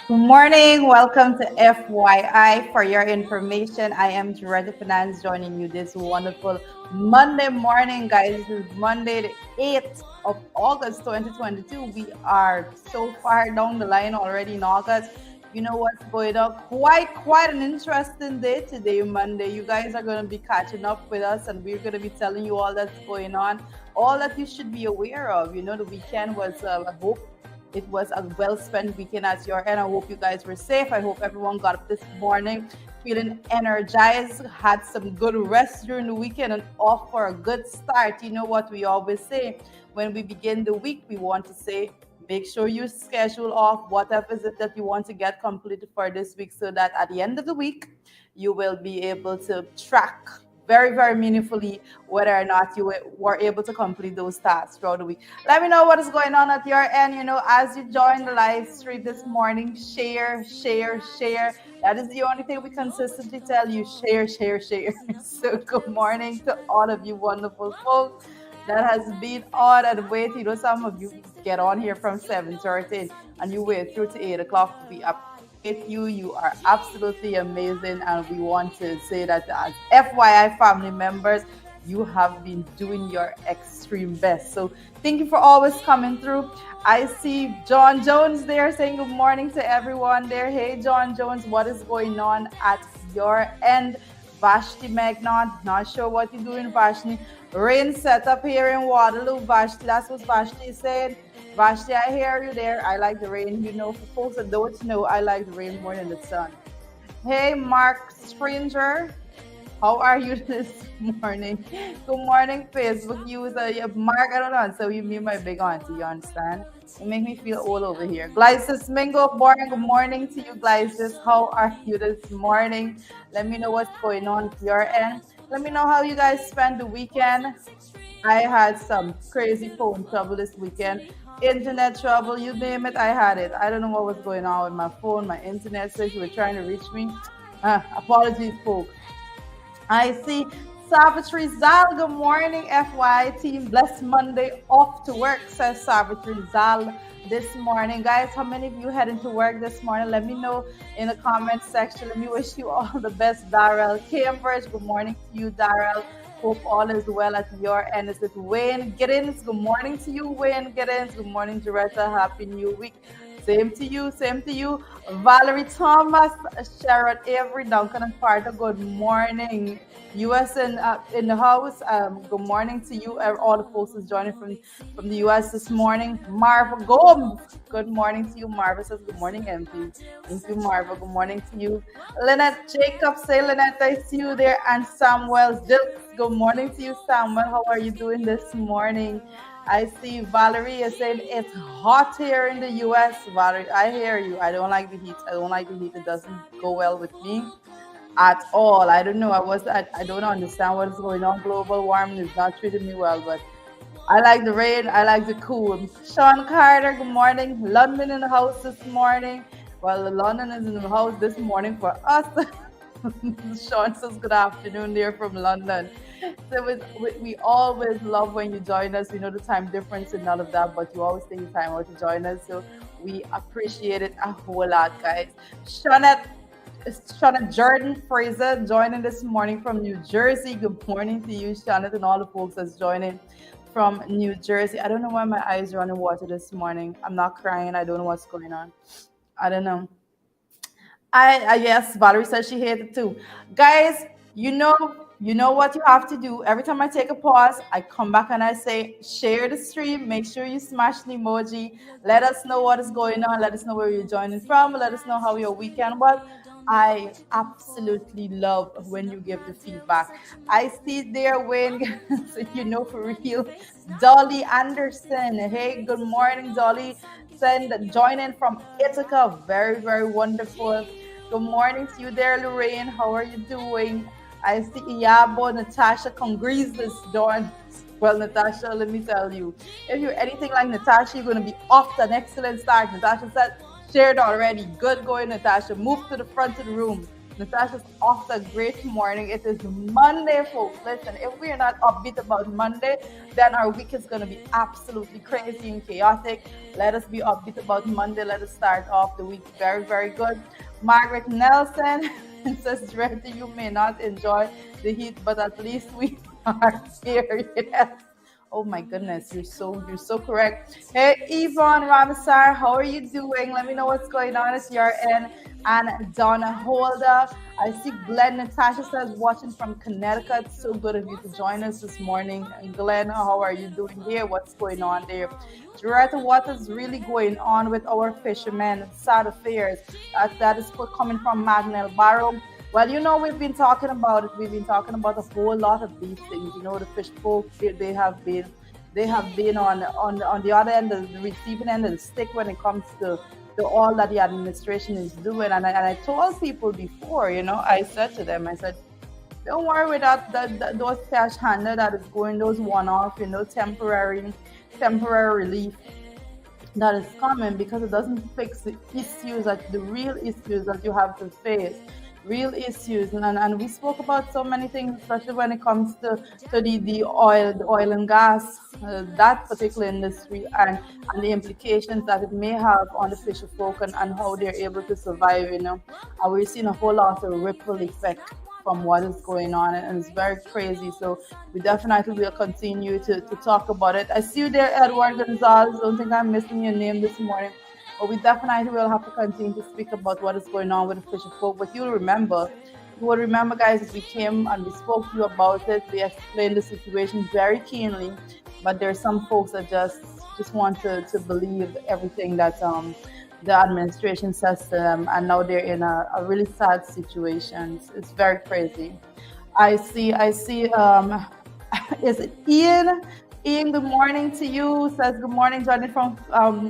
Good morning. Welcome to FYI. For your information, I am Joretta Finance joining you this wonderful Monday morning, guys. This is Monday, the 8th of August 2022. We are so far down the line already in August. You know what's going on? Quite an interesting day today, Monday. You guys are going to be catching up with us, and we're going to be telling you all that's going on, all that you should be aware of. You know, the weekend was, I hope it was a well spent weekend at your end. I hope you guys were safe. I hope everyone got up this morning feeling energized, had some good rest during the weekend, and off for a good start. You know what we always say when we begin the week, we want to say, make sure you schedule off whatever is it that you want to get completed for this week so that at the end of the week, you will be able to track very meaningfully whether or not you were able to complete those tasks throughout the week. Let me know what is going on at your end. You know, as you join the live stream this morning, share. That is the only thing we consistently tell you: share. So good morning to all of you wonderful folks that has been on and wait. You know, some of you get on here from 7:30 and you wait through to 8 o'clock to be up with you. You are absolutely amazing, and we want to say that as FYI family members, you have been doing your extreme best. So thank you for always coming through. I see John Jones there saying good morning to everyone there. Hey, John Jones, what is going on at your end? Vashti Magnon, not sure what you're doing, Vashti. Rain set up here in Waterloo, Vashti. That's what Vashti said. Vashti, I hear you there. I like the rain. You know, for folks that don't know, I like the rain more than the sun. Hey, Mark Stranger. How are you this morning? Good morning, Facebook user. Yeah, Mark, I don't know. So you mean my big auntie, you understand? You make me feel old over here. Glycis Mingo, born. Good morning to you, Glycis. How are you this morning? Let me know what's going on at your end. Let me know how you guys spend the weekend. I had some crazy phone trouble this weekend. Internet trouble, you name it, I had it. I don't know what was going on with my phone, my internet, so you were trying to reach me. Apologies, folks. I see Savitri Zal. Good morning, FY team. Blessed Monday. Off to work, says Savitri Zal this morning. Guys, how many of you heading to work this morning? Let me know in the comment section. Let me wish you all the best, Darrell Cambridge. Good morning to you, Darrell. Hope all is well at your end. Is it Wayne Giddens? Good morning to you, Wayne Giddens. Good morning, Joretta. Happy New Week. Same to you. Valerie Thomas, Sharon Avery, Duncan and Parker, good morning. US in the house, good morning to you. All the folks is joining from the US this morning. Marva Gomes, good morning to you. Marva says, good morning, MP. Thank you, Marva. Good morning to you. Lynette Jacobs, say, Lynette, I see you there. And Samuel Dilks, good morning to you, Samuel. How are you doing this morning? I see Valerie is saying it's hot here in the US. Valerie, I hear you. I don't like the heat. It doesn't go well with me at all. I don't know. I don't understand what is going on. Global warming is not treating me well, but I like the rain. I like the cool. Sean Carter, good morning. London in the house this morning. Well, London is in the house this morning for us. Sean says good afternoon there from London. So we always love when you join us. We know the time difference and all of that, but you always take the time out to join us. So we appreciate it a whole lot, guys. Shawnette Jordan Fraser joining this morning from New Jersey. Good morning to you, Shawnette, and all the folks that's joining from New Jersey. I don't know why my eyes are running water this morning. I'm not crying. I don't know what's going on. I don't know. I yes, Valerie says she hated too. Guys, you know what you have to do. Every time I take a pause, I come back and I say, share the stream. Make sure you smash the emoji. Let us know what is going on. Let us know where you're joining from. Let us know how your weekend was. I absolutely love when you give the feedback. I see there when so you know for real. Dolly Anderson. Hey, good morning, Dolly. Join in from Ithaca. Very wonderful. Good morning to you there, Lorraine. How are you doing? I see Iyabo, Natasha Congrees this dawn. Well, Natasha, let me tell you, if you're anything like Natasha, you're going to be off to an excellent start. Natasha said, shared already. Good going, Natasha. Move to the front of the room. Natasha's off a great morning. It is Monday, folks. Listen, if we are not upbeat about Monday, then our week is going to be absolutely crazy and chaotic. Let us be upbeat about Monday. Let us start off the week very, very good. Margaret Nelson says, Director, you may not enjoy the heat, but at least we are here. Yes. Oh my goodness, you're so correct. Hey Yvonne Ramsar, how are you doing? Let me know what's going on at your end. And Donna Holder. I see Glenn Natasha says watching from Connecticut. So good of you to join us this morning. And Glenn, how are you doing here? What's going on there? Doretta, what is really going on with our fishermen? Sad affairs. That is coming from Magnell Barrow. Well, we've been talking about it. We've been talking about a whole lot of these things. The fish folks, they have been on the other end, the receiving end of the stick when it comes to all that the administration is doing. And I told people before, I said to them, I said, don't worry with that those cash handler that is going, those one-off, temporary relief that is coming, because it doesn't fix the real issues that you have to face, real issues. And we spoke about so many things, especially when it comes to the oil and gas, that particular industry, and the implications that it may have on the fisher folk, and how they're able to survive, and we're seeing a whole lot of ripple effect from what is going on, and it's very crazy. So we definitely will continue to talk about it. I see you there, Edward Gonzalez. Don't think I'm missing your name this morning. But we definitely will have to continue to speak about what is going on with the fisher folk. But you will remember, guys, as we came and we spoke to you about it, we explained the situation very keenly. But there are some folks that just want to believe everything that the administration says to them, and now they're in a really sad situation. It's very crazy. I see. Is it Ian? Ian, good morning to you. Says good morning, Johnny from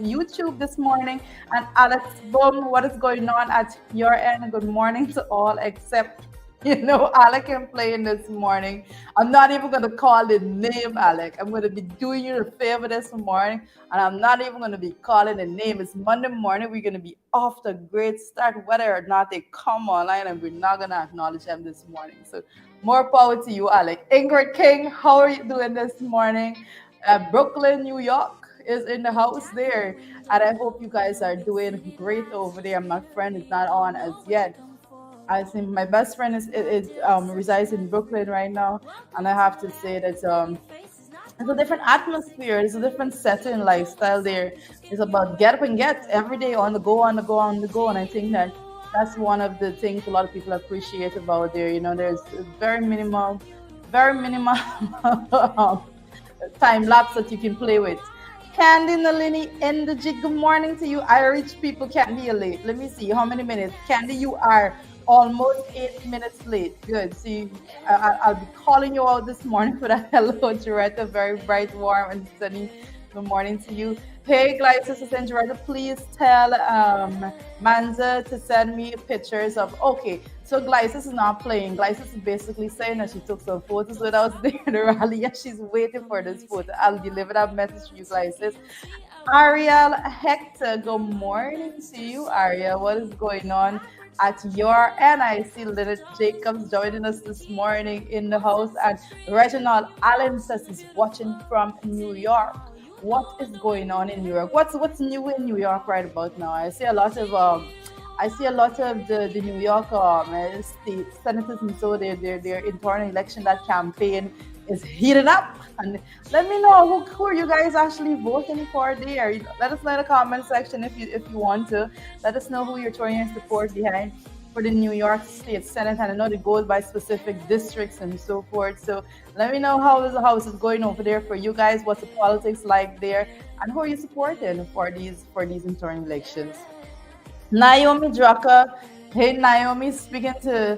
YouTube this morning. And Alex Boom, what is going on at your end? Good morning to all, except Alec can play in this morning. I'm not even going to call the name Alec. I'm going to be doing you a favor this morning, and I'm not even going to be calling the name. It's Monday morning. We're going to be off to a great start, whether or not they come online, and we're not going to acknowledge them this morning. So more power to you, Alec. Ingrid King, how are you doing this morning? Brooklyn, New York is in the house there, and I hope you guys are doing great over there. My friend is not on as yet. I think my best friend is resides in Brooklyn right now, and I have to say that it's a different atmosphere. It's a different setting, lifestyle there. It's about get up and get every day, on the go, on the go, on the go, and I think that's one of the things a lot of people appreciate about there. There's very minimal time lapse that you can play with. Candy Nalini in the jig. Good morning to you. Irish people can't be late. Let me see how many minutes. Candy, you are almost 8 minutes late. Good. See, I'll be calling you out this morning for that. Hello, Joretta. Very bright, warm, and sunny. Good morning to you. Hey, Glycis and Joretta, please tell Manza to send me pictures of. Okay, so Glycis is not playing. Glycis is basically saying that she took some photos when I was there at the rally, and she's waiting for this photo. I'll deliver that message to you, Glycis. Ariel Hector, good morning to you, Ariel. What is going on at your end? I see Lynette Jacobs joining us this morning in the house, and Reginald Allen says he's watching from New York. What is going on in New York? What's new in New York right about now? I see a lot of the New York state senators, and so their internal election, that campaign is heating up. And let me know who are you guys actually voting for there. Let us know in the comment section if you want to. Let us know who you're throwing your support behind for the New York State Senate. And I know it goes by specific districts and so forth. So let me know how the house is going over there for you guys. What's the politics like there, and who are you supporting for these internal elections? Naomi Drucker. Hey, Naomi, speaking to.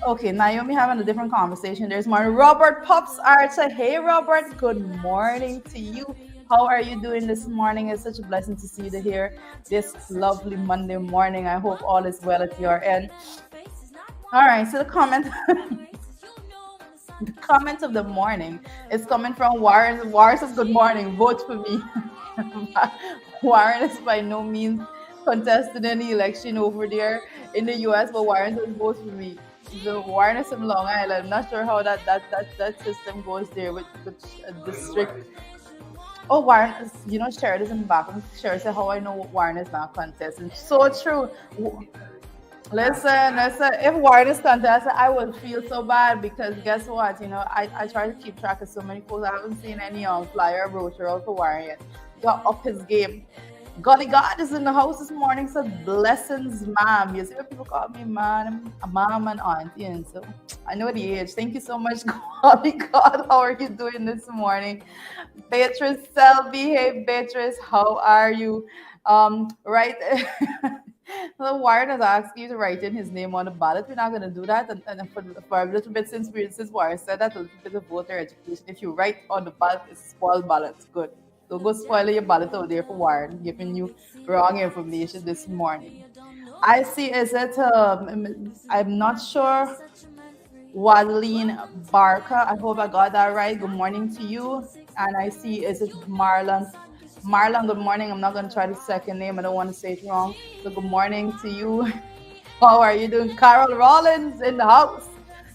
Okay, Naomi having a different conversation. There's more. Robert Pops Archer. Hey, Robert. Good morning to you. How are you doing this morning? It's such a blessing to see you here this lovely Monday morning. I hope all is well at your end. All right, so the comment of the morning is coming from Warren says, good morning, vote for me. Warren is by no means contesting any election over there in the US, but Warren does vote for me. So Warren is from Long Island. I'm not sure how that system goes there with district. Oh, Warren, Sherrod is in the back. Sherrod said, "How I know Warren is not contesting." So true. Listen. If Warren is contesting, I would feel so bad because guess what? I try to keep track of so many folks. I haven't seen any flyer or brochure out for Warren yet. Got up his game. Golly God is in the house this morning. So blessings, ma'am. You see what people call me, man, mom and auntie, and so I know the age. Thank you so much, Golly God. How are you doing this morning? Beatrice Selby, hey Beatrice, how are you? Right. The Warren has asked you to write in his name on the ballot. We're not going to do that. And for a little bit, since Warren said that, a little bit of voter education. If you write on the ballot, it's spoiled ballots. Good. Don't go spoiling your ballot out there for Warren, giving you wrong information this morning. I see, I'm not sure. Wadeline Barker, I hope I got that right. Good morning to you. And I see, is it Marlon? Marlon, good morning. I'm not going to try the second name. I don't want to say it wrong. So good morning to you. How are you doing? Carol Rollins in the house.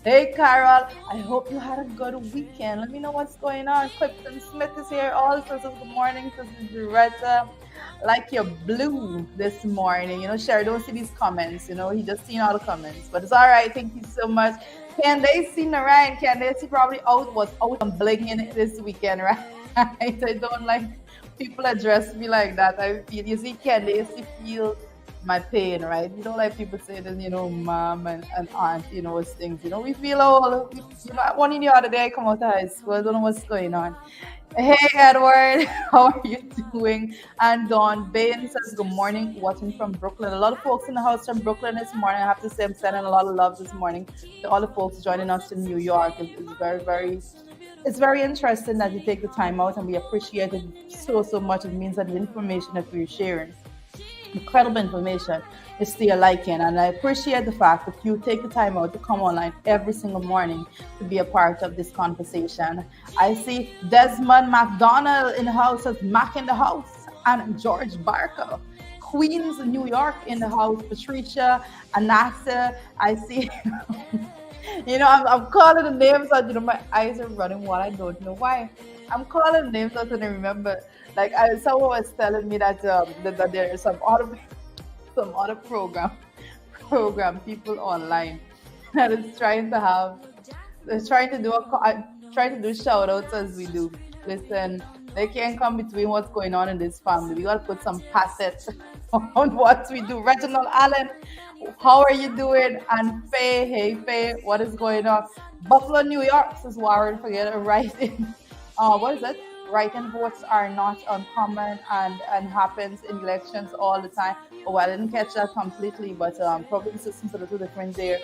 Hey, Carol. I hope you had a good weekend. Let me know what's going on. Clifton Smith is here also. So good morning to Doretta. Like you're blue this morning. Sherry, don't see these comments. He just seen all the comments. But it's all right. Thank you so much. Candace Narayan. Candace probably was out and blinging this weekend, right? I don't like people address me like that. You see, Candace, you feel my pain, right? You don't like people say this, mom and aunt, those things. We feel all, one in the other day I come out of high school. I don't know what's going on. Hey, Edward, how are you doing? And Dawn Bain says, good morning, watching from Brooklyn. A lot of folks in the house from Brooklyn this morning. I have to say I'm sending a lot of love this morning to all the folks joining us in New York. It's very interesting that you take the time out, and we appreciate it so much. It means that the information that we're sharing, incredible information, is to your liking. And I appreciate the fact that you take the time out to come online every single morning to be a part of this conversation. I see Desmond McDonald in the house, as Mac in the house, and George Barker. Queens, New York in the house. Patricia, Anasa, I see. I'm calling the names out. My eyes are running while I don't know why. I'm calling the names out and I remember. Like someone was telling me that that there is some other program people online that is trying to do shout outs as we do. Listen, they can't come between what's going on in this family. We gotta put some facets on what we do. Reginald Allen, how are you doing? And Faye, hey Faye, what is going on? Buffalo, New York, says Warren, forget it, writing. What is it? Writing votes are not uncommon and happens in elections all the time. Oh, I didn't catch that completely, but probably the system's a little different there.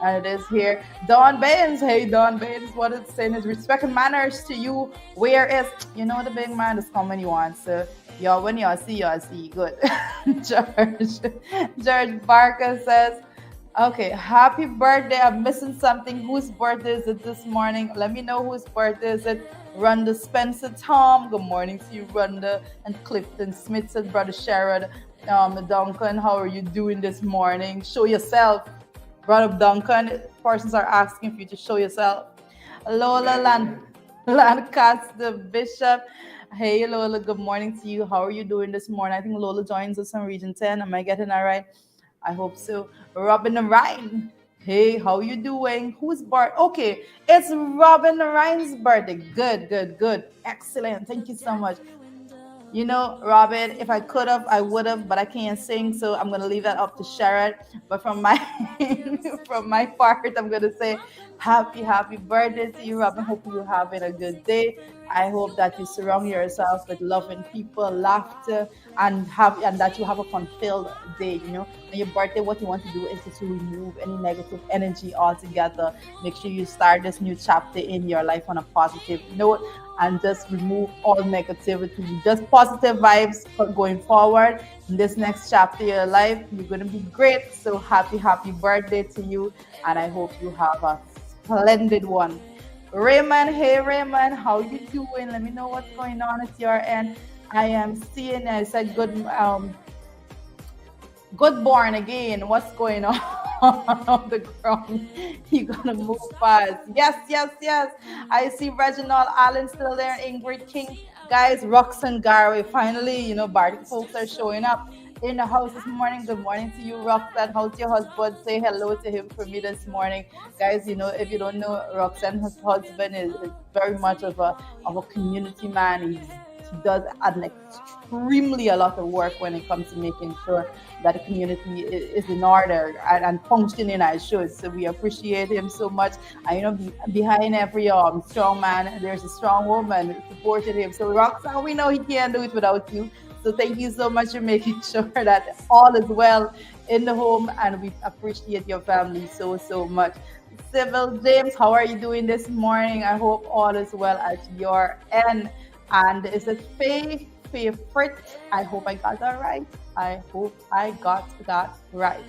And it is here. Don Baines. Hey, Don Baines. What it's saying is respect and manners to you. Where is, the big man is coming you want. So, when y'all see. Good. George Barker says, okay, happy birthday. I'm missing something. Whose birthday is it this morning? Let me know whose birthday is it. Rhonda Spencer Tom. Good morning to you, Rhonda. And Clifton Smith says, Brother Sherrod. Duncan, how are you doing this morning? Show yourself. Brother Duncan, persons are asking for you to show yourself. Lola Lancaster Bishop. Hey, Lola, good morning to you. How are you doing this morning? I think Lola joins us on Region 10. Am I getting that right? I hope so. Robin Ryan. Hey, how you doing? Whose birthday? Okay, it's Robin Ryan's birthday. Good. Excellent. Thank you so much. Robin, if I could have, I would have, but I can't sing, so I'm gonna leave that up to Sherrod. But from my part, I'm gonna say happy birthday to you, Robin. Hope you're having a good day. I hope that you surround yourself with loving people, laughter, and that you have a fulfilled day. On your birthday, what you want to do is to remove any negative energy altogether. Make sure you start this new chapter in your life on a positive note. And just remove all negativity. Just positive vibes for going forward. In this next chapter of your life, you're going to be great. So happy birthday to you. And I hope you have a splendid one. Raymond, hey Raymond, how you doing? Let me know what's going on at your end. I am seeing, I said good Good born again. What's going on on the ground? You gonna move fast. Yes, yes, yes. I see Reginald Allen still there, Ingrid King. Guys, Roxanne Garvey. Finally, Bardic folks are showing up in the house this morning. Good morning to you, Roxanne. How's your husband? Say hello to him for me this morning. Guys, if you don't know, Roxanne's husband is very much of a community man. He does an extremely a lot of work when it comes to making sure that the community is in order and functioning as should. So we appreciate him so much. And behind every strong man, there's a strong woman supporting him. So Roxanne, we know he can't do it without you. So thank you so much for making sure that all is well in the home, and we appreciate your family so so much. Civil James, how are you doing this morning? I hope all is well at your end. And is it favorite? I hope I got that right. I hope I got that right.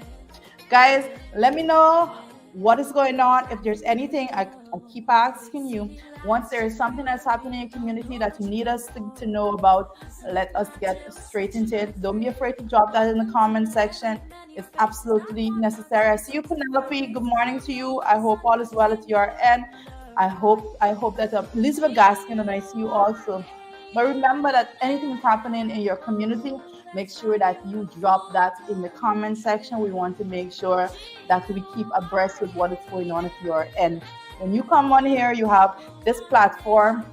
Guys, let me know what is going on. If there's anything, I keep asking you. Once there is something that's happening in your community that you need us to know about, let us get straight into it. Don't be afraid to drop that in the comment section. It's absolutely necessary. I see you, Penelope. Good morning to you. I hope all is well at your end. I hope that Elizabeth Gaskin, and I see you also. But remember that anything is happening in your community, make sure that you drop that in the comment section. We want to make sure that we keep abreast with what is going on at your end. When you come on here, you have this platform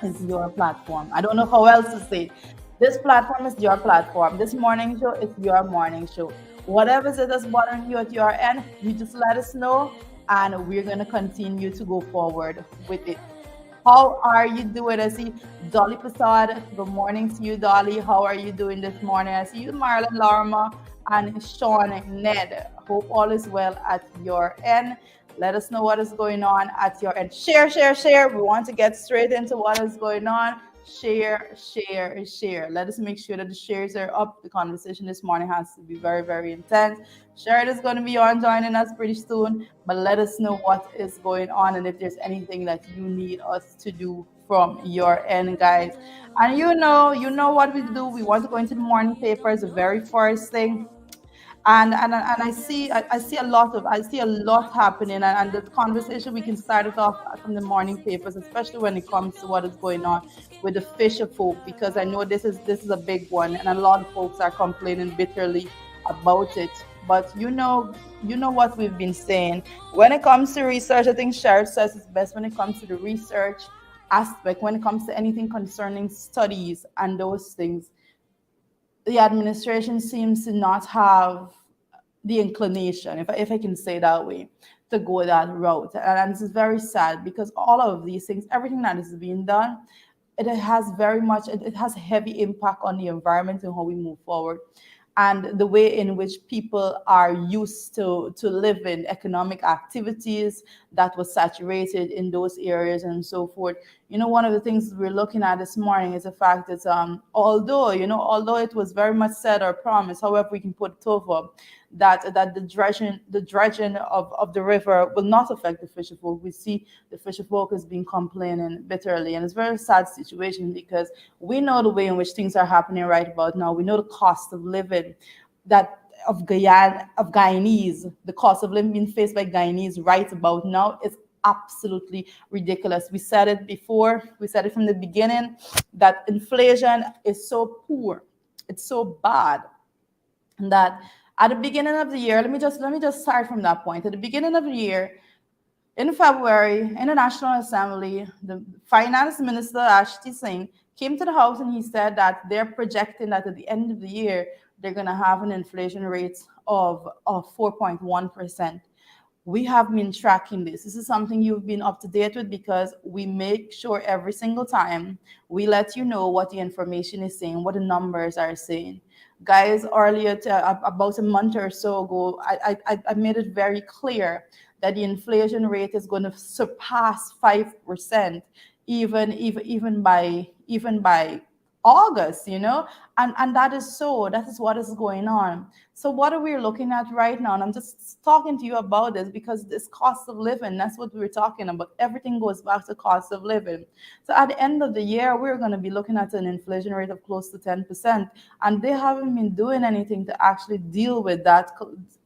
is your platform. I don't know how else to say it. This platform is your platform. This morning show is your morning show. Whatever it is that's bothering you at your end, you just let us know, and we're going to continue to go forward with it. How are you doing? I see Dolly Prasad. Good morning to you, Dolly. How are you doing this morning? I see you, Marlon Larma and Sean Ned. Hope all is well at your end. Let us know what is going on at your end. Share, share, share. We want to get straight into what is going on. Share, share, share. Let us make sure that the shares are up. The conversation this morning has to be very, very intense. Sharon is going to be on joining us pretty soon, but let us know what is going on and if there's anything that you need us to do from your end, guys. And you know what we do. We want to go into the morning papers, the very first thing, and I see a lot happening, and the conversation we can start it off from the morning papers, especially when it comes to what is going on with the fisher folk, because I know this is a big one, and a lot of folks are complaining bitterly about it. But you know what we've been saying when it comes to research. I think Sheriff says it's best when it comes to the research aspect, when it comes to anything concerning studies and those things. The administration seems to not have the inclination, if I can say that way, to go that route. And this is very sad because all of these things, everything that is being done, it has heavy impact on the environment and how we move forward, and the way in which people are used to live in economic activities that was saturated in those areas and so forth. One of the things we're looking at this morning is the fact that although it was very much said or promised, however we can put it over, that the dredging of the river will not affect the fisher folk. We see the fisher folk has been complaining bitterly, and it's a very sad situation because we know the way in which things are happening right about now. We know the cost of living that of Guyanese, the cost of living being faced by Guyanese right about now is absolutely ridiculous. We said it before, we said it from the beginning, that inflation is so poor, it's so bad, that at the beginning of the year, let me just start from that point. At the beginning of the year, in February, in the National Assembly, the Finance Minister Ashti Singh came to the House and he said that they're projecting that at the end of the year they're going to have an inflation rate of 4.1%. We have been tracking this. This is something you've been up to date with because we make sure every single time we let you know what the information is saying, what the numbers are saying. Guys, earlier about a month or so ago, I made it very clear that the inflation rate is going to surpass 5%, even by August, and that is what is going on. So what are we looking at right now? And I'm just talking to you about this because this cost of living, that's what we're talking about. Everything goes back to cost of living. So at the end of the year, we're going to be looking at an inflation rate of close to 10%. And they haven't been doing anything to actually deal with that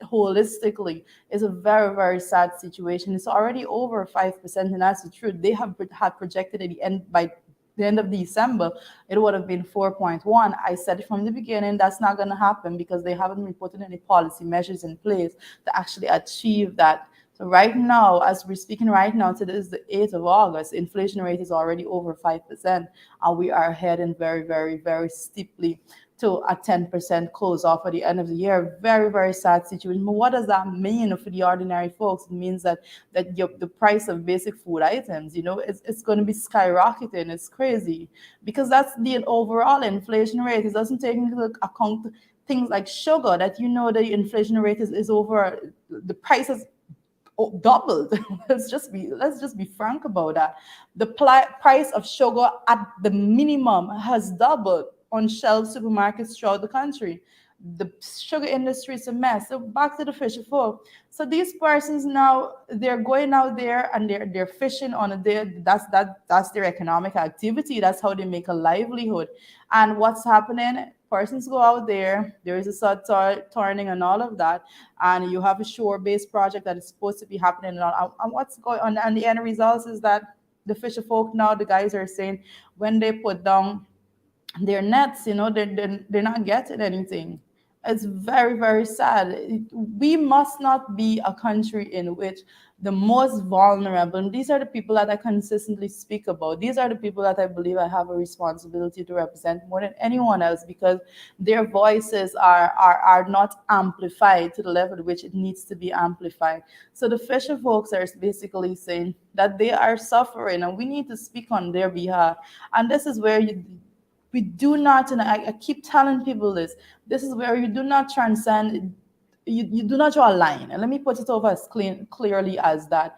holistically. It's a very, very sad situation. It's already over 5%, and that's the truth. They have had projected at the end by the end of December, it would have been 4.1. I said it from the beginning, that's not going to happen because they haven't been putting any policy measures in place to actually achieve that. So right now, as we're speaking right now, today is the 8th of August, inflation rate is already over 5%, and we are heading very, very, very steeply to a 10% close off at the end of the year. Very, very sad situation. But what does that mean for the ordinary folks? It means that the price of basic food items, it's going to be skyrocketing. It's crazy because that's the overall inflation rate. It doesn't take into account things like sugar that the inflation rate is over the prices doubled. let's just be frank about that. The price of sugar at the minimum has doubled on shelf supermarkets throughout the country. The sugar industry is a mess. So back to the fisher folk. So these persons now they're going out there and they're fishing on a day. That's their economic activity. That's how they make a livelihood. And what's happening? Persons go out there. There is a sod turning and all of that, and you have a shore-based project that is supposed to be happening. And what's going on? And the end result is that the fisher folk now, the guys are saying when they put down their nets, they're not getting anything. It's very, very sad. We must not be a country in which the most vulnerable, and these are the people that I consistently speak about. These are the people that I believe I have a responsibility to represent more than anyone else because their voices are not amplified to the level at which it needs to be amplified. So the fisher folks are basically saying that they are suffering and we need to speak on their behalf. And this is where we do not, and I keep telling people this is where you do not transcend, you do not draw a line. And let me put it over as clearly as that.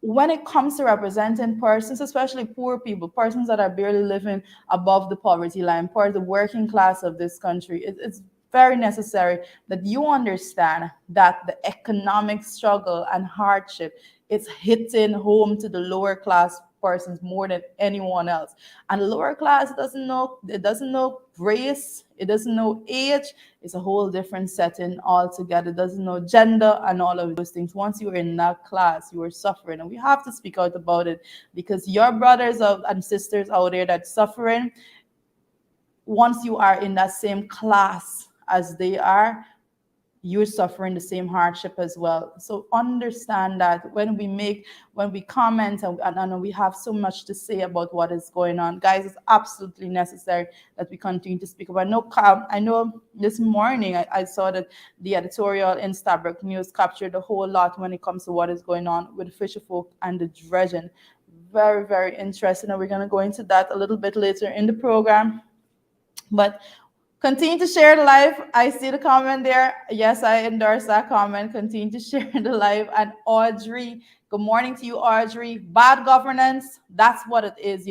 When it comes to representing persons, especially poor people, persons that are barely living above the poverty line, part of the working class of this country, it's very necessary that you understand that the economic struggle and hardship is hitting home to the lower class persons more than anyone else. And the lower class doesn't know race, it doesn't know age. It's a whole different setting altogether. It doesn't know gender and all of those things. Once you're in that class, you are suffering. And we have to speak out about it because your brothers and sisters out there that's suffering, once you are in that same class as they are, you're suffering the same hardship as well. So understand that when we comment and we have so much to say about what is going on, guys, it's absolutely necessary that we continue to speak about. I know this morning I saw that the editorial in Stabrook News captured a whole lot when it comes to what is going on with the fisher folk and the dredging. Very, very interesting. And we're going to go into that a little bit later in the program. But continue to share the live. I see the comment there. Yes, I endorse that comment. Continue to share the live. And Audrey, good morning to you, Audrey. Bad governance, that's what it is,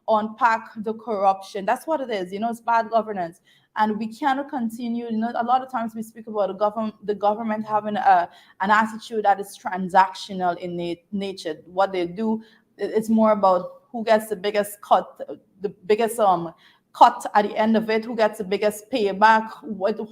Unpack the corruption. That's what it is, it's bad governance. And we cannot continue, a lot of times we speak about the government having an attitude that is transactional in nature. What they do, it's more about who gets the biggest cut, the biggest cut at the end of it, who gets the biggest payback,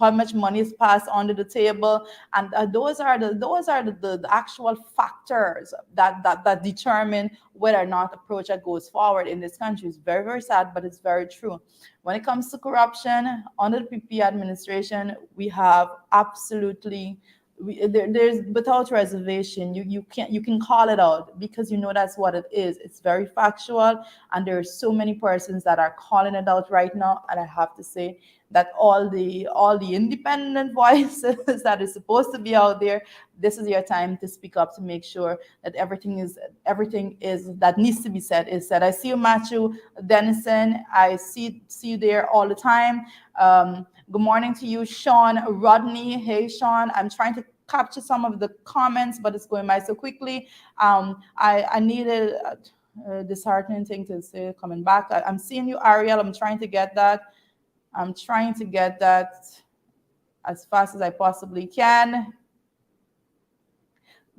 how much money is passed under the table, and those are the actual factors that determine whether or not a project goes forward in this country. It's very, very sad, but it's very true. When it comes to corruption under the PP administration, we have absolutely. There's without reservation, you can call it out because that's what it is. It's very factual, and there are so many persons that are calling it out right now. And I have to say that all the independent voices that is supposed to be out there, this is your time to speak up to make sure that everything is that needs to be said is said. I see you, Matthew Dennison. I see you there all the time. Good morning to you, Sean Rodney. Hey, Sean. I'm trying to capture some of the comments, but it's going by so quickly. I needed disheartening thing to say coming back. I'm seeing you, Ariel. I'm trying to get that. I'm trying to get that as fast as I possibly can.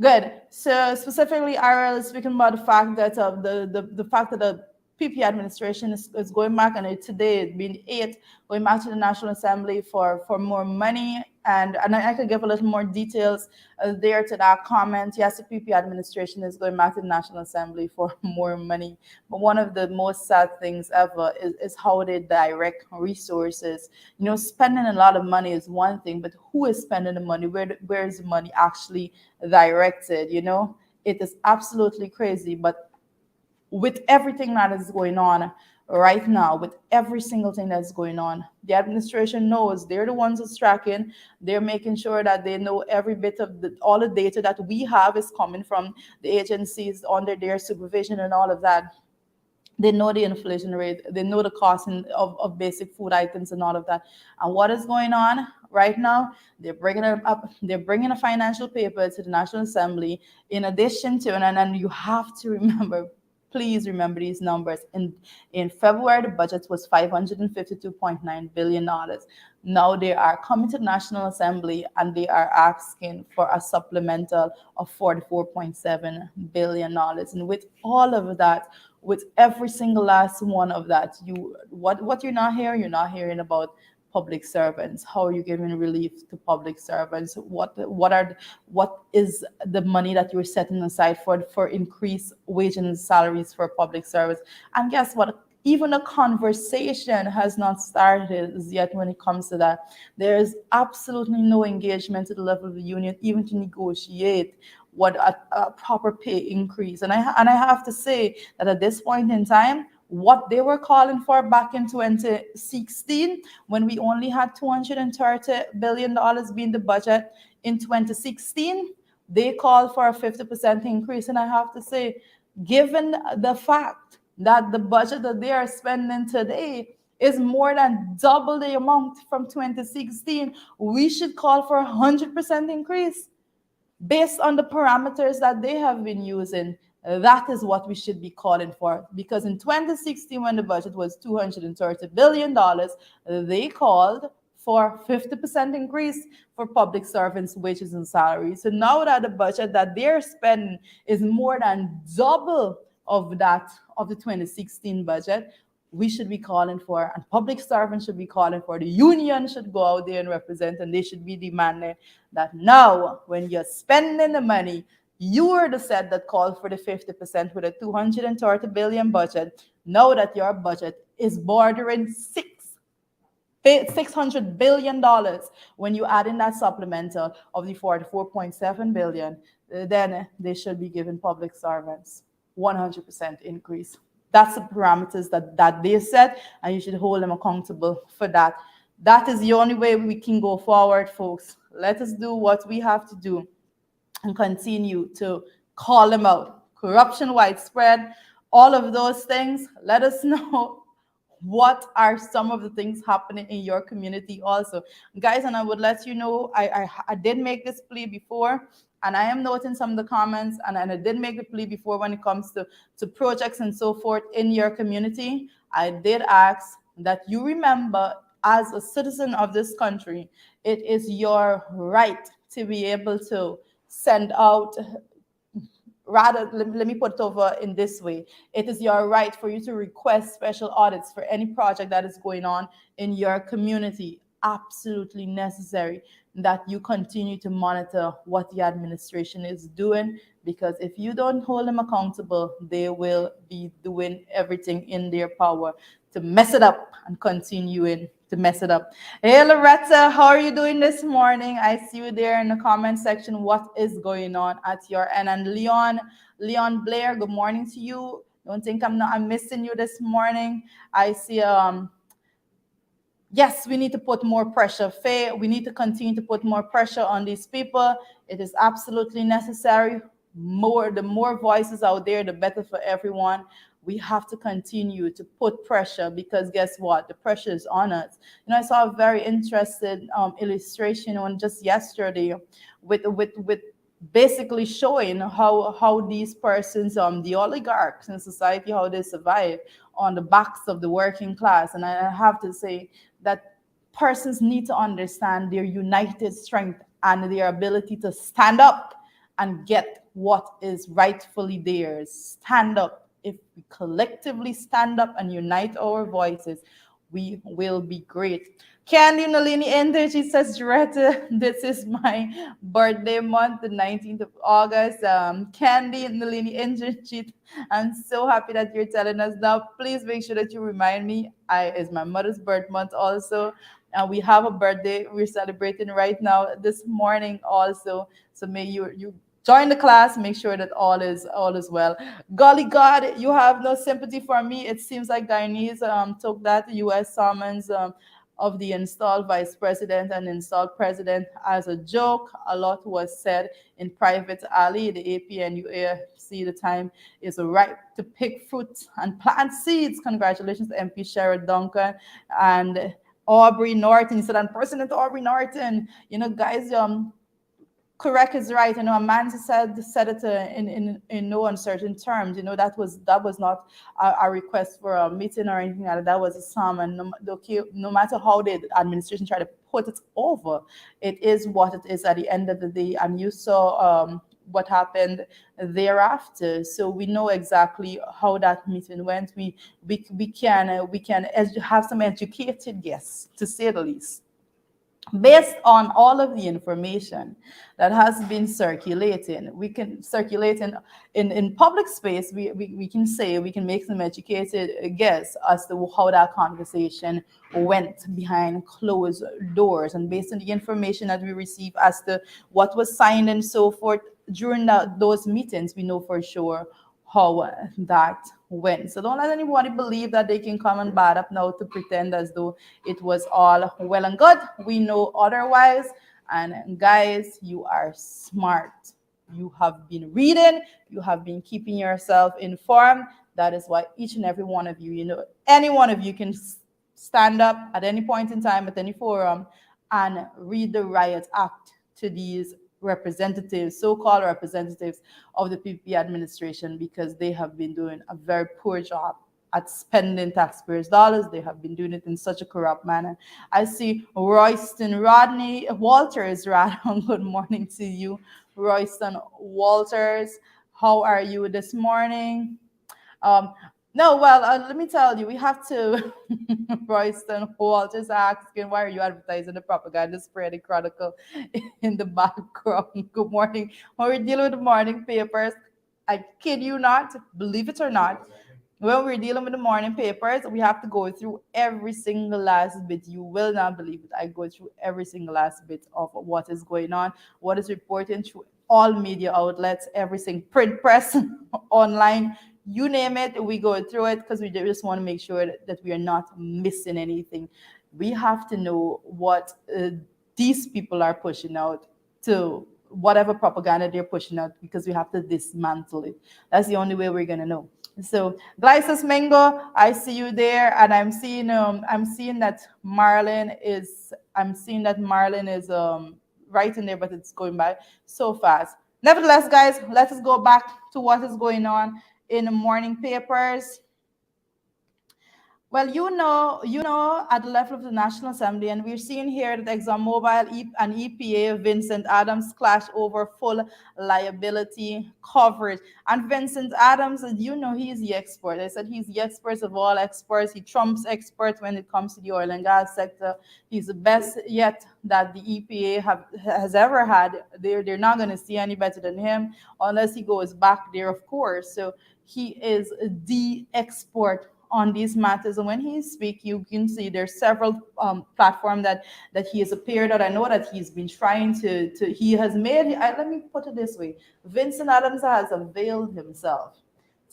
Good. So specifically, Ariel is speaking about the fact that the fact that the PP administration is going back, and today it's been eight, going back to the National Assembly for more money. And I could give a little more details there to that comment. Yes, the PP administration is going back to the National Assembly for more money. But one of the most sad things ever is how they direct resources. You know, spending a lot of money is one thing, but who is spending the money? Where is the money actually directed? You know, it is absolutely crazy. But with everything that is going on right now, with every single thing that's going on, the administration knows they're the ones that's tracking. They're making sure that they know every bit of all the data that we have is coming from the agencies under their supervision and all of that. They know the inflation rate, they know the cost of basic food items and all of that. And what is going on right now? They're bringing a financial paper to the National Assembly in addition to, and you have to remember, please remember these numbers. In February, the budget was $552.9 billion. Now they are coming to the National Assembly and they are asking for a supplemental of $44.7 billion. And with all of that, with every single last one of that, what you're not hearing about public servants. How are you giving relief to public servants? What is the money that you're setting aside for increased wage and salaries for public servants? And guess what? Even a conversation has not started yet when it comes to that. There is absolutely no engagement at the level of the union, even to negotiate what a proper pay increase. And I have to say that at this point in time, what they were calling for back in 2016, when we only had $230 billion being the budget in 2016, they called for a 50% increase. And I have to say, given the fact that the budget that they are spending today is more than double the amount from 2016, we should call for a 100% increase based on the parameters that they have been using. That is what we should be calling for. Because in 2016, when the budget was $230 billion, they called for 50% increase for public servants' wages and salaries. So now that the budget that they're spending is more than double of that of the 2016 budget, we should be calling for, and public servants should be calling for, the union should go out there and represent, and they should be demanding that now, when you're spending the money, you were the set that called for the 50% with a 230 billion budget. Now that your budget is bordering $600 billion, when you add in that supplemental of the 44.7 billion, then they should be giving public servants 100% increase. That's the parameters that they set, and you should hold them accountable for that. That is the only way we can go forward, folks. Let us do what we have to do and continue to call them out. Corruption widespread, all of those things. Let us know what are some of the things happening in your community also, guys. And I would let you know, I did make this plea before, and I am noting some of the comments, and I did make the plea before when it comes to projects and so forth in your community. I did ask that you remember, as a citizen of this country, it is your right to be able to send out, rather, let me put it over in this way. It is your right for you to request special audits for any project that is going on in your community. Absolutely necessary that you continue to monitor what the administration is doing, because if you don't hold them accountable, they will be doing everything in their power to mess it up and continuing to mess it up. Hey, Loretta, how are you doing this morning? I see you there in the comment section. What is going on at your end? And Leon Blair, good morning to you. Don't think I'm missing you this morning. I see yes, we need to put more pressure. Faye, we need to continue to put more pressure on these people. It is absolutely necessary. The more voices out there, the better for everyone. We have to continue to put pressure, because guess what? The pressure is on us. I saw a very interesting illustration on just yesterday with basically showing how these persons, the oligarchs in society, how they survive on the backs of the working class. And I have to say that persons need to understand their united strength and their ability to stand up and get what is rightfully theirs. Stand up. If we collectively stand up and unite our voices, we will be great. Candy Nalini Energy says, Doretta, this is my birthday month, the 19th of August. Candy Nalini Energy, I'm so happy that you're telling us now. Please make sure that you remind me. It's my mother's birth month also. And we have a birthday we're celebrating right now this morning also. So may you join the class, make sure that all is well. Golly God, you have no sympathy for me. It seems like Guyanese took that US summons of the installed vice president and installed president as a joke. A lot was said in private alley. The APNU see the time is ripe to pick fruit and plant seeds. Congratulations to MP Sherrod Duncan and Aubrey Norton. He said, and President Aubrey Norton, guys, correct is right. A man said it in no uncertain terms. That was not a request for a meeting or anything like that. That was a summon. No matter how the administration tried to put it over, it is what it is at the end of the day. And you saw what happened thereafter. So we know exactly how that meeting went. We can have some educated guests, to say the least, based on all of the information that has been circulating. We can circulate in public space. We can say, we can make some educated guess as to how that conversation went behind closed doors, and based on the information that we receive as to what was signed and so forth during those meetings, we know for sure how that went. So don't let anybody believe that they can come and bad up now to pretend as though it was all well and good. We know otherwise. And guys, you are smart. You have been reading, you have been keeping yourself informed. That is why each and every one of you, any one of you can stand up at any point in time, at any forum, and read the riot act to these representatives, so-called representatives of the PPP administration, because they have been doing a very poor job at spending taxpayers' dollars. They have been doing it in such a corrupt manner. I see Royston Rodney Walters, good morning to you, Royston Walters. How are you this morning? Um, no, well, let me tell you, we have to. Royston Walters asking, why are you advertising the propaganda spread the chronicle in the background? Good morning. When we're dealing with the morning papers, I kid you not, believe it or not, when we're dealing with the morning papers, we have to go through every single last bit. You will not believe it. I go through every single last bit of what is going on, what is reported through all media outlets, everything, print, press, online, you name it, we go through it, because we just want to make sure that we are not missing anything. We have to know what these people are pushing out, to whatever propaganda they're pushing out, because we have to dismantle it. That's the only way we're going to know. So Glycis Mengo, I see you there, and I'm seeing that Marlon is right in there, but it's going by so fast. Nevertheless, guys, let us go back to what is going on in the morning papers. Well, at the level of the National Assembly, and we're seeing here that ExxonMobil and EPA, Vincent Adams clash over full liability coverage. And Vincent Adams, he's the expert. I said he's the expert of all experts. He trumps experts when it comes to the oil and gas sector. He's the best yet that the EPA has ever had. They're not going to see any better than him unless he goes back there, of course. So he is the expert on these matters, and when he speaks, you can see there's several platforms that he has appeared on. I know that he's been trying to he has made, let me put it this way, Vincent Adams has availed himself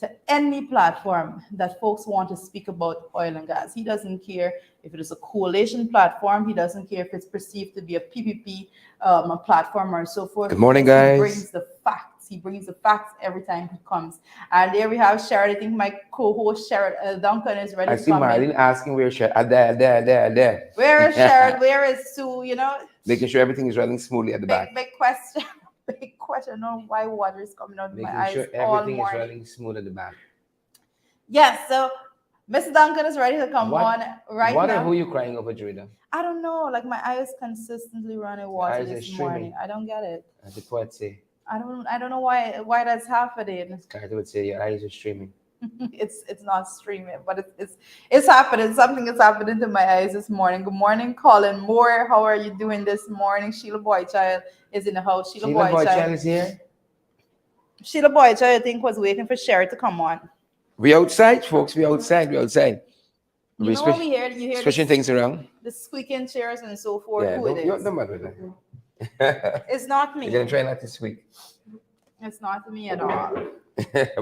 to any platform that folks want to speak about oil and gas. He doesn't care if it is a coalition platform. He doesn't care if it's perceived to be a PPP a platform or so forth. Good morning, guys. He brings the facts. He brings the facts every time he comes. And there we have Sherrod. I think my co-host Sherrod Duncan is ready. I see Marlene asking where Sherrod. There. Where is Sherrod? Where is Sue? Making sure everything is running smoothly at the back. Big question. Big question. I don't know why water is coming out of my Making eyes sure all everything is morning. running smooth at the back. Yes, so Mr. Duncan is ready to come on What right what or who now. you crying over, Drida? I don't know, like my eyes consistently running Your water eyes are this morning. streaming, I don't get it. as the poet say. I don't know why that's happening. Carter would say your eyes are streaming. It's not streaming, but it's happening. Something is happening to my eyes this morning. Good morning, Colin Moore. How are you doing this morning? Sheila Boychild is in the house. Sheila Sheila Boy Boychild. Chan is here. Sheila Boychild, I think, was waiting for Sherry to come on. We outside, folks. We outside. We outside. You We know what switch, we hear? You hear switching things around. the squeaking chairs and so forth. Yeah, Who it don't you is? don't matter with that. It's not We're me. gonna try not to squeak. It's not me at all.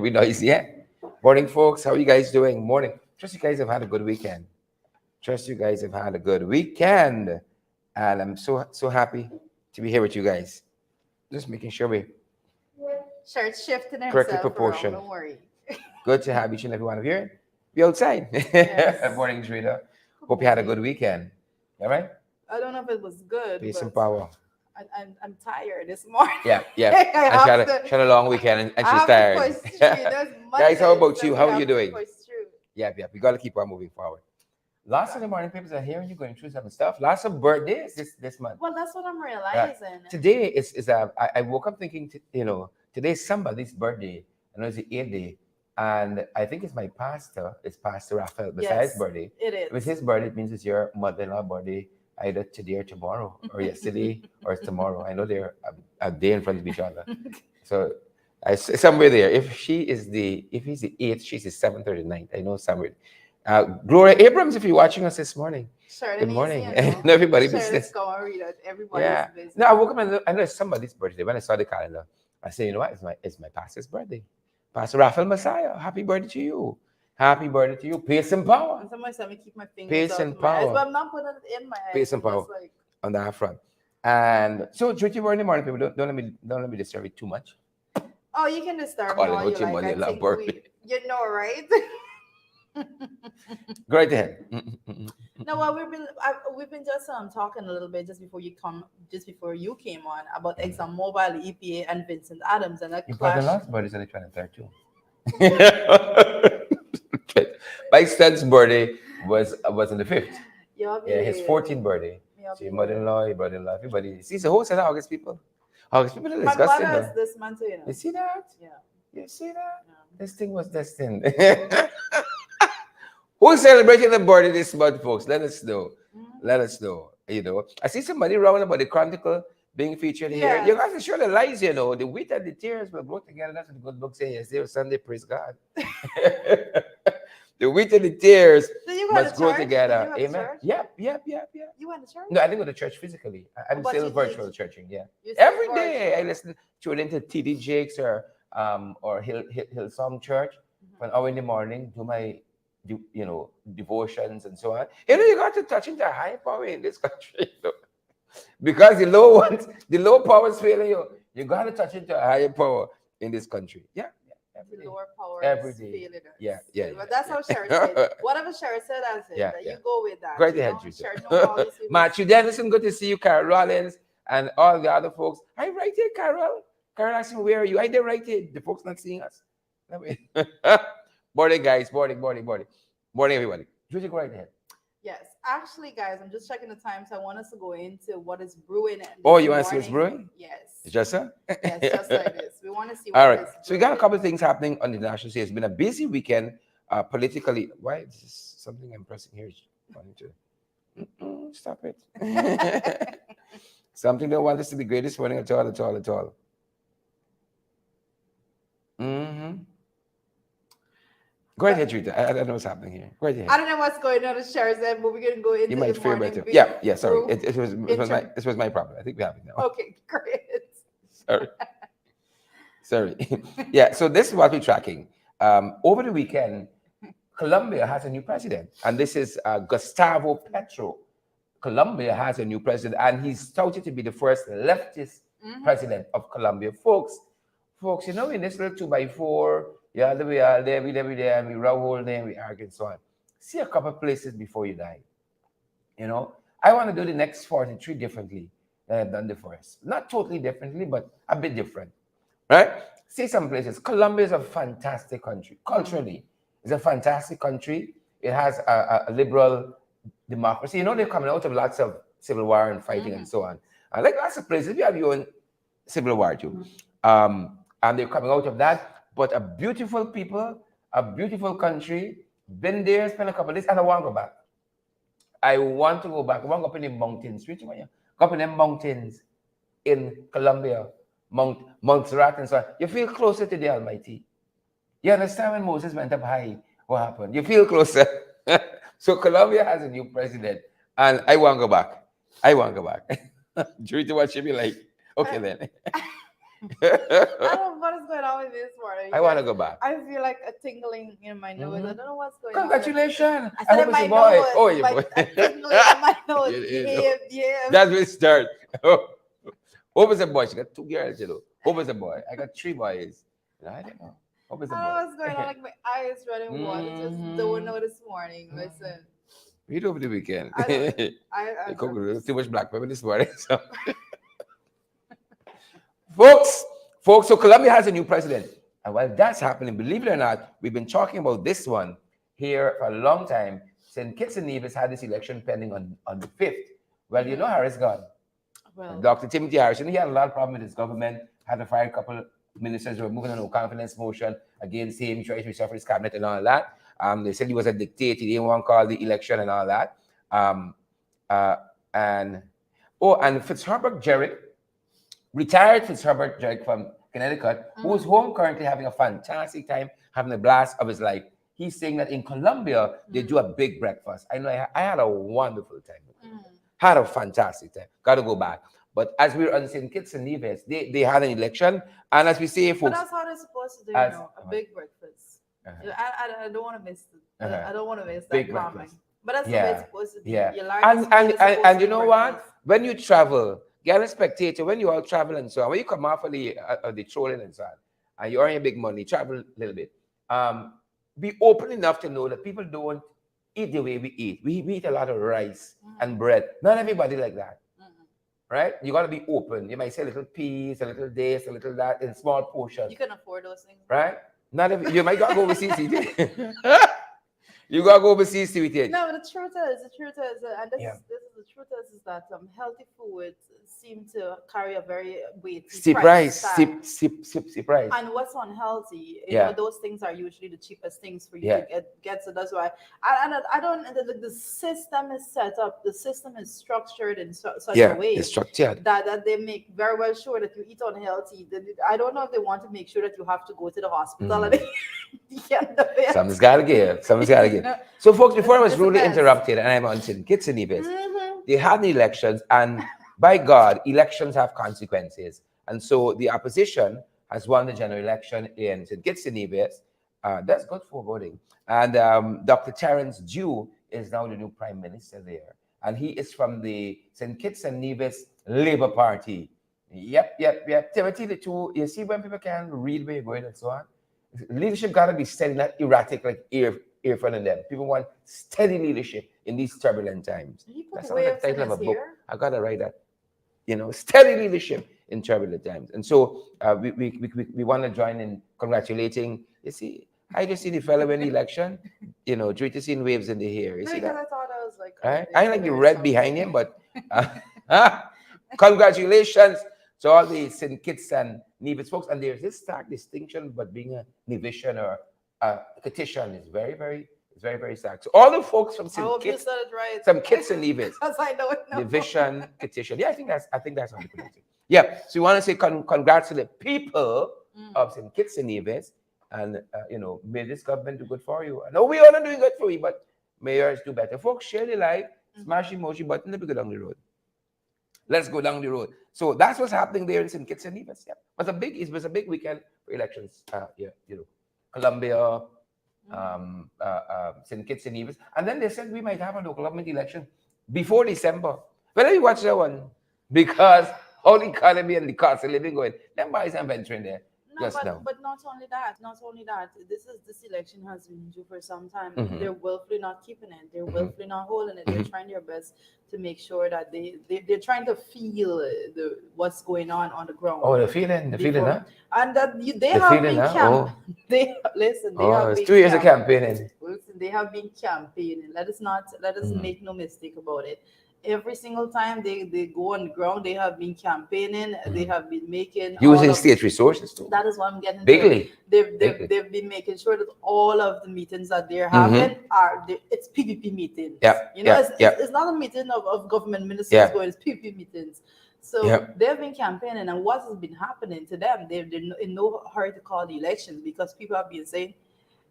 We noisy, yeah. Morning, folks. How are you guys doing? Morning. Trust you guys have had a good weekend. Trust you guys have had a good weekend, and I'm so happy to be here with you guys. Just making sure we Shirt's shifting correctly himself around. proportioned. Don't worry. Good to have each and every one of you. Be outside. Yes. Morning, Rita. Good Hope you had a morning. good weekend. All right. I don't know if it was good, Peace and but power. I'm tired this morning. Yeah, yeah. I And have to she had a long weekend and I she's have to tired. push through. There's Guys, how Mondays about that you? we How are have you to doing? push through. Yeah, yeah. We gotta keep on moving forward. Lots of the morning papers are here and you're going through some stuff. Lots of birthdays this month. Well, that's what I'm realizing. Today is I woke up thinking today's somebody's birthday. I know it's the 8th day. And I think it's my pastor, it's Pastor Raphael Besides Yes, birthday. it If it's is. his birthday, it means it's your mother-in-law birthday either today or tomorrow, or yesterday or it's tomorrow. I know they're a day in front of each other. So somewhere there. If he's the 8th, she's the 7th or the 9th. I know somewhere. Gloria Abrams, if you're watching us this morning, Shirley good needs morning. you And know. everybody Shirley's business. going to read it. Everybody's Yeah. busy. No, I woke up and I know it's somebody's birthday. When I saw the calendar, I said, you know what? It's my pastor's birthday. Pastor Raphael Messiah, happy birthday to you. Happy birthday to you. Peace and power. And somebody said me keep my fingers Peace out and of my eyes, power. but I'm not putting it in my eyes. Peace and I'm power just like, on that front. And so, treat you in the morning, people. Don't let me disturb you too much. oh, you can disturb me Calling all you out your like. money I and love think birthday. you know, right? Go right ahead. No, well, we've been just talking a little bit just before you came on about ExxonMobil, EPA, and Vincent Adams and that Your brother clash. last birthday is on the 23rd too. My son's birthday was on the 5th. You're Yeah, his 14th birthday. You're So your mother-in-law, your brother-in-law, everybody. See, it's a whole set of August people. August people are My disgusting brother is though. this month, you know. You see that? Yeah. You see that? Yeah. This thing was destined. Who's celebrating the birthday this month, folks? Let us know. Mhm. Let us know. I see somebody writing about the Chronicle being featured here. Yes. You guys are sure the lies, The wheat and the tears will grow together. That's what the good book says yesterday was Sunday. Praise God. The wheat and the tears Did you go must to grow church? together. Did you go to Amen. church? Yep. You went to church? No, I didn't go to church physically. I'm But still you virtual did. churching. Yeah. You still Every day I virtual. listen tune into TD Jakes or Hillsong Church for an Mhm. hour in the morning, do my devotions and so on. You got to touch into a high power in this country, because the low powers failing you. You got to touch into a higher power in this country. Yeah, every The day. lower power Every is day. failing us. Yeah. But that's how Sherry said. Whatever Sherry said, I said Yeah, that. yeah. You go with that. Great you ahead, know? Juicy. Sherry know all these people. Matthew Dennison, good to see you. Carol Rollins and all the other folks. I right here, Carol. Carol asked me, where are you? I did right here. The folks not seeing us. Morning, guys. Morning, everybody. Juicy, go right ahead. Yes, actually, guys, I'm just checking the time, so I want us to go into what is brewing. Oh, this you want to see what's morning. brewing? Yes. It's just so? Yes, just like this. We want to see what All right. is So we got a brewing. couple of things happening on the national scene. It's been a busy weekend politically. Why is this something I'm pressing here? Is wanting to stop it. Something don't want this to be great this morning at all. Mm-hmm. Go ahead, Rita. I don't know what's happening here. Go ahead. I don't know what's going on with Sherry's end, but we're going to go into You might the feel morning better. brew. Yeah. Sorry, brew. this was my problem. I think we have it now. Okay, great. Sorry. Yeah. So this is what we're tracking. Over the weekend, Colombia has a new president, and this is Gustavo Petro. Colombia has a new president, and he's touted to be the first leftist president of Colombia. Folks, in this little 2x4, yeah, we are there, we there, and we roll there, we argue and so on. See a couple places before you die. I want to do the next 43 differently than I've done the first. Not totally differently, but a bit different. right? See some places. Colombia is a fantastic country. Culturally, it's a fantastic country. It has a liberal democracy. You know, they're coming out of lots of civil war and fighting and so on. And like lots of places, you have your own civil war too. And they're coming out of that. But a beautiful people, a beautiful country. Been there, spent a couple of days, and I want to go back. I want to go back. I want to go up in the mountains. Which one? Go up in the mountains in Colombia, Montserrat and so on. You feel closer to the Almighty. You understand when Moses went up high, what happened? You feel closer. So Colombia has a new president, and I want to go back. I want to go back. Due to what she be like, okay then. I don't know what is going on with this morning. I want to go back. I feel like a tingling in my nose. I don't know what's going on. Congratulations. I said hope in my it's a boy. nose. Oh, you like, boy. a tingling in my nose. Yeah. Yeah. That's where it starts. Hope it's a boy. She got 2 girls, you know. Hope it's a boy. I got 3 boys. I don't know. Hope it's a boy. I don't know what's going on. Like my eyes running water. Just don't know this morning. Listen. Read over the weekend. I cooked too much black pepper this morning. So. Folks, so Colombia has a new president. And while that's happening, believe it or not, we've been talking about this one here for a long time. St. Kitts and Nevis had this election pending on the 5th. Well, you know Harris gone. Well, Dr. Timothy Harris, he had a lot of problem with his government, had to fire a couple of ministers who were moving on no confidence motion against him, tried to reshuffle his cabinet and all that. They said he was a dictator, he didn't want to call the election and all that. And Fitzherbert Jerrick, retired Fitzherbert Jerrick from Connecticut, who's home currently having a fantastic time, having the blast of his life. He's saying that in Colombia, they do a big breakfast. I know I had a wonderful time. Had a fantastic time. Got to go back. But as we were on St. Kitts and Nevis, they had an election. And as we say, folks. But that's how they're supposed to do, a big breakfast. I don't want to miss it. I don't want to miss that big comment. breakfast. But that's the way it's supposed to be. Yeah. And you know what? When you travel, get a spectator, when you all travel and so on, when you come off of the trolling and so on, and you earn your big money, travel a little bit. Be open enough to know that people don't eat the way we eat. We eat a lot of rice and bread. Not everybody like that. Right? You got to be open. You might say a little peas, a little this, a little that in small portions. You can afford those things. Right? Not every, you might got to go overseas to eat it. You got to go overseas to eat it. No, but the truth is, and this is the truth is that healthy foods seem to carry a very weighty price. Price. And what's unhealthy, you know, those things are usually the cheapest things for you to get. So that's why I don't. The system is set up. The system is structured in such a way it's structured. that they make very well sure that you eat unhealthy. I don't know if they want to make sure that you have to go to the hospital at the end of it. Something's got to give. So, folks, before I was rudely interrupted, and I'm on St. Kitts and Nevis, they had the elections, and by God, elections have consequences. And so the opposition has won the general election in St. Kitts and Nevis. That's good for voting. And Dr. Terence Dew is now the new prime minister there. And he is from the St. Kitts and Nevis Labour Party. Yep. Timothy, the two, you see when people can read where you're going and so on? Leadership got to be steady, not erratic like earphone and them. People want steady leadership in these turbulent times. That's the title of a book. I got to write that. You know, steady leadership in turbulent times. And so we want to join in congratulating. You see, I just see the fellow win the election, you know, seeing waves in the hair. You see that? I thought I was like, I like the red behind him, but congratulations to all the St. Kitts and Nevis folks. And there's this stark distinction, but being a Nevisian or a Kittitian is very, very stark. So all the folks from St. Kitts, some Kitts and Nevis, Nevisian, Kittitian. Yeah, I think that's how you pronounce it. Yeah. So you want to say congrats to the people of St. Kitts and Nevis, and you know, may this government do good for you. I know we all are doing good for you, but may yours do better. Folks, share the live, smash the emoji button, let me go down the road. Let's go down the road. So that's what's happening there in St. Kitts and Nevis. Yeah, it was a big weekend for elections. You know, Colombia, St. Kitts and Nevis, and then they said we might have a local government election before December. Well, let me watch that one because how the economy and the cost of living going. Them boys are venturing there. No, just now. but not only that, not only that. This election has been due for some time. Mm-hmm. They're willfully not keeping it. They're Mm-hmm. willfully not holding it. They're Mm-hmm. trying their best to make sure that they're trying to feel the what's going on the ground Oh, the feeling, before, huh? and that they The have feeling, been huh? Oh, they listen. They oh, have it's been 2 years of campaigning. listen. They have been campaigning. Let us Mm-hmm. make no mistake about it. Every single time they go on the ground, they have been campaigning. They Mm-hmm. have been making all Using of state resources too. that is what I'm getting to. Bigly. Bigly. They've been making sure that all of the meetings that they're Mm-hmm. having are it's PPP meetings. Yep. You know, Yep. Yep. it's not a meeting of government ministers Yep. going, it's PPP meetings. So Yep. they've been campaigning, and what has been happening to them, they're in no hurry to call the elections because people have been saying,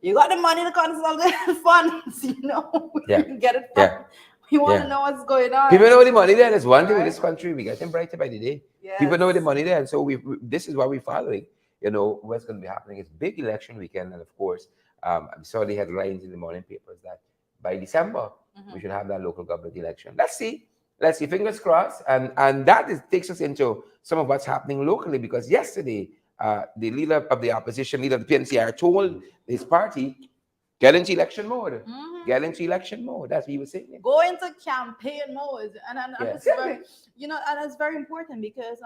you got the money to consolidate funds, you know, Yeah. you can get it Yeah. from. We want Yeah. to know what's going on. People know the money there. There's one thing with Right? this country, we getting brighter by the day. Yes. People know the money there, and so this is what we're following. You know what's going to be happening. It's big election weekend, and of course, I saw the headlines in the morning papers that by December we should have that local government election. Let's see. Let's see. Fingers crossed. And takes us into some of what's happening locally because yesterday the leader of the opposition, leader of the PNCR, told his party, get into election mode. Get into election mode. That's what he was saying. Go into campaign mode, and Yeah. it's very, you know, and it's very important because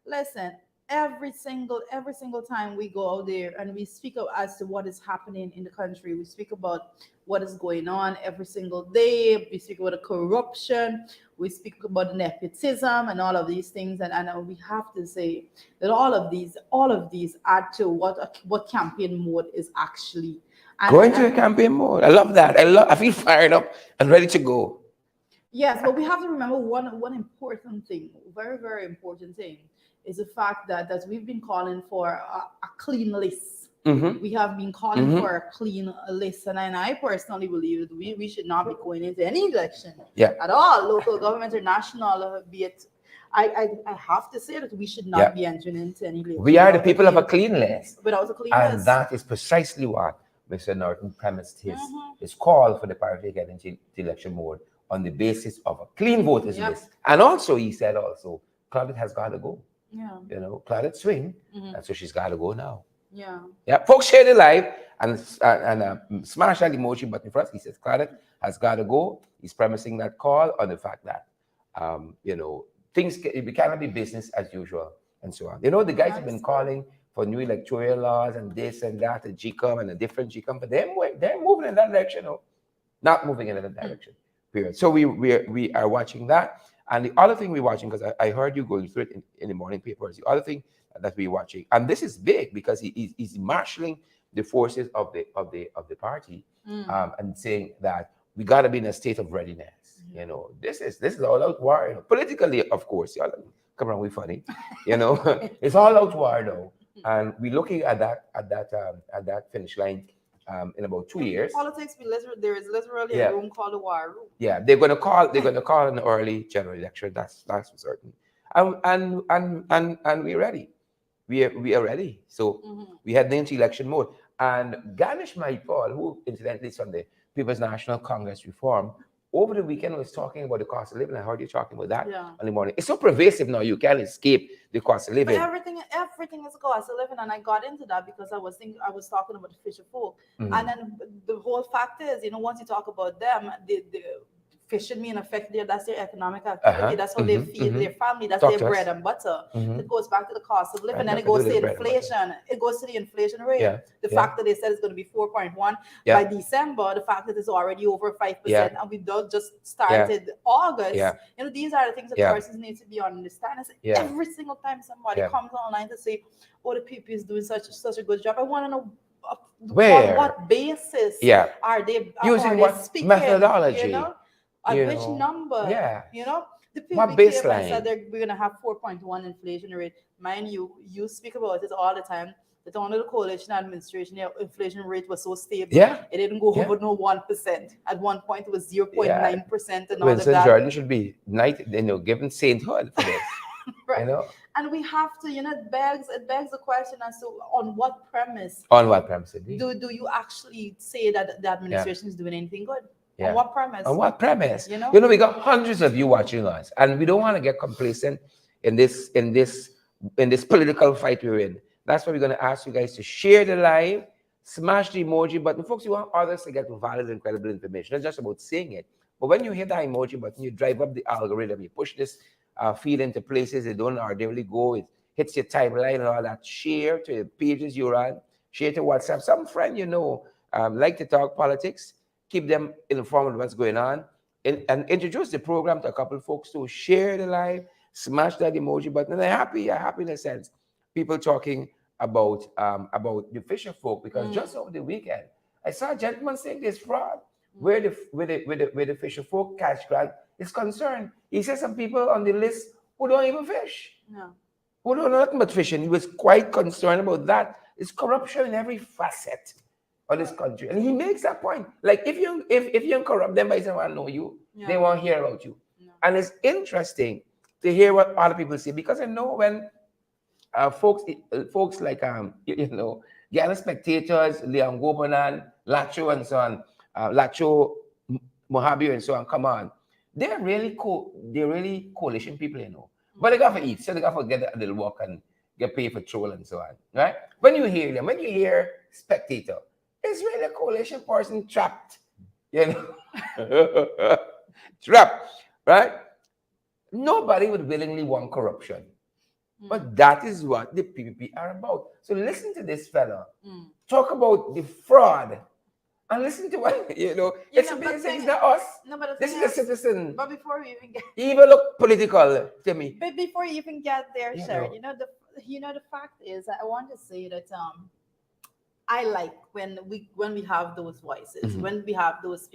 listen, every single time we go out there and we speak as to what is happening in the country, we speak about what is going on every single day. We speak about the corruption, we speak about the nepotism and all of these things, and we have to say that all of these add to what campaign mode is actually. Go into a campaign mode. I love that. I feel fired up and ready to go. Yes, but we have to remember one important thing, very, very important thing, is the fact that we've been calling for a clean list. Mm-hmm. We have been calling for a clean list, and I personally believe that we should not be going into any election at all, local government or national, be it. I have to say that we should not be entering into any election. We are the people of a clean list. Without a clean list. And that is precisely what Mr. Norton premised his call for the party to get into the election mode on the basis of a clean voters list. And also, he said Claudette has got to go. Yeah. You know, Claudette swing, and so she's got to go now. Yeah. Yeah. Folks, share the live and smash that emoji button for us. He says Claudette has got to go. He's premising that call on the fact that, you know, it cannot be business as usual and so on. You know, the guys have been calling for new electoral laws and this and that, and GCOM and a different GCOM, but they're moving in that direction, not moving in that direction. Period. So we are watching that, and the other thing we're watching, because I heard you going through it in the morning papers. The other thing that we're watching, and this is big because he's marshaling the forces of the party, and saying that we got to be in a state of readiness. You know, this is all out war. You know, politically, of course, y'all come on, we funny. You know, it's all out war though. And we're looking at that finish line in about 2 years. Politics, there is literally a room called the war room. Yeah, they're gonna call an early general election. That's for certain. And we're ready. We are ready. So we had the election mode. And Ganesh Mahipal, who incidentally is from the People's National Congress Reform, over the weekend was talking about the cost of living. I heard you talking about that in the morning. It's so pervasive now, you can't escape the cost of living. But everything is cost of living, and I got into that because I was talking about the fisher folk. And then the whole fact is, you know, once you talk about them, the fishing mean affect that's their economic activity. That's how they feed their family. That's their bread and butter. It goes back to the cost of living, and it goes to inflation. It goes to the inflation rate. The fact that they said it's going to be 4.1 by December, the fact that it's already over 5%, and we just started August. You know, these are the things that persons need to be understanding. Every single time somebody comes online to say, "Oh, the PP is doing such a good job," I want to know where, on what basis are they using what speaking, methodology. You know? At which number? You know, the people what baseline said we're gonna have 4.1 inflation rate. Mind you speak about it all the time. That under the coalition administration, the inflation rate was so stable. It didn't go over no 1%. At one point, it was 0.9%, and all Winston of that. Jordan should be given sainthood for this. Right. You know, and we have to, you know, it begs the question as to on what premise. On what premise? Do you actually say that the administration is doing anything good? Yeah. On what premise? On what premise? You know, we got hundreds of you watching us, and we don't want to get complacent in this political fight we're in. That's why we're going to ask you guys to share the live, smash the emoji button. Folks, you want others to get valid and credible information. It's not just about saying it. But when you hit that emoji button, you drive up the algorithm. You push this feed into places they don't ordinarily go. It hits your timeline and all that. Share to the pages you're on. Share to WhatsApp. Some friend you know like to talk politics. Keep them informed of what's going on. And introduce the program to a couple of folks to share the live, smash that emoji button. And I'm happy in a sense. People talking about the fisher folk, because just over the weekend I saw a gentleman saying this fraud where the fisher folk cash grant is concerned. He says some people on the list who don't even fish. No. Who don't know nothing but fishing. He was quite concerned about that. It's corruption in every facet of this country. And he makes that point. Like if you corrupt them by someone know you, they won't hear about you. No. And it's interesting to hear what other people say, because I know when folks like Ghana spectators, Leon Gopanan, Lacho and so on, Lacho Mohabi and so on, come on. They're really coalition people, you know. But they got to eat, so they got to get a little walk and get paid for troll and so on. Right? When you hear them, when you hear spectator, it's really a coalition person trapped. You know? Trapped. Right? Nobody would willingly want corruption. But that is what the PPP are about. So listen to this fella. Talk about the fraud. And listen to what, it's amazing. It's not us. No, but this is the citizen. But before we even get... He even look political to me. But before you even get there, sir, the fact is, I want to say that I like when we have those voices, when we have those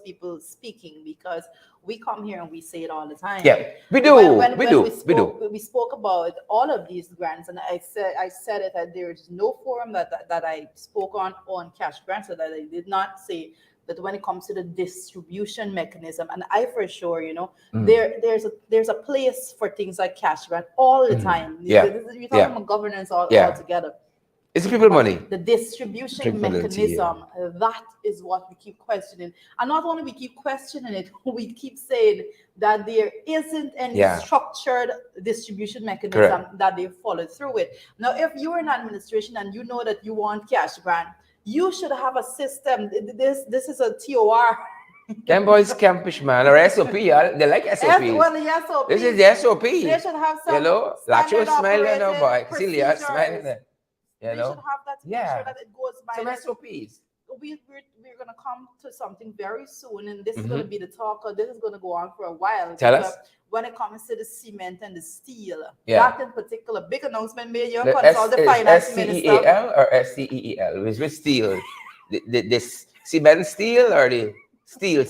people speaking, because we come here and we say it all the time. Yeah, we do. We spoke about all of these grants, and I said it that there is no forum that I spoke on cash grants, so that I did not say that when it comes to the distribution mechanism, and I for sure, there's a place for things like cash grant all the time. Yeah, you're talking about governance altogether. It's people money. The distribution mechanism, that is what we keep questioning. And not only we keep questioning it, we keep saying that there isn't any structured distribution mechanism that they follow through with. Now, if you're in administration and you know that you want cash grant, you should have a system. This is a TOR. Them boys campish, man, or SOP. They like SOP. The SOP. This is the SOP. They should have some Lacho smiling, no boy. Celia smiling. They should have that to make sure that it goes by. Some SOPs. We're going to come to something very soon, and this is going to be the talk. This is going to go on for a while. Tell us. When it comes to the cement and the steel, that in particular, big announcement made. You consult the finance minister. SCEAL or SCEEL? Which steel? This cement steel or the steel?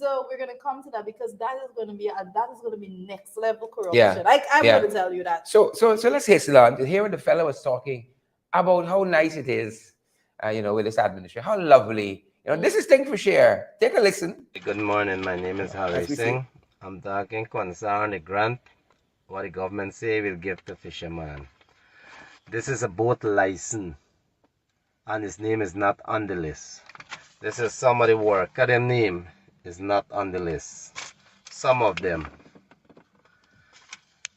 So we're gonna come to that, because that is gonna be next level corruption. I'm gonna tell you that. So let's hasten on to hear what the fellow was talking about, how nice it is, with this administration, how lovely. This is Think for Share. Take a listen. Good morning. My name is Harry Singh. I'm talking concern the grant what the government say will give to fisherman. This is a boat license, and his name is not on the list. This is somebody worker, their name is not on the list. Some of them.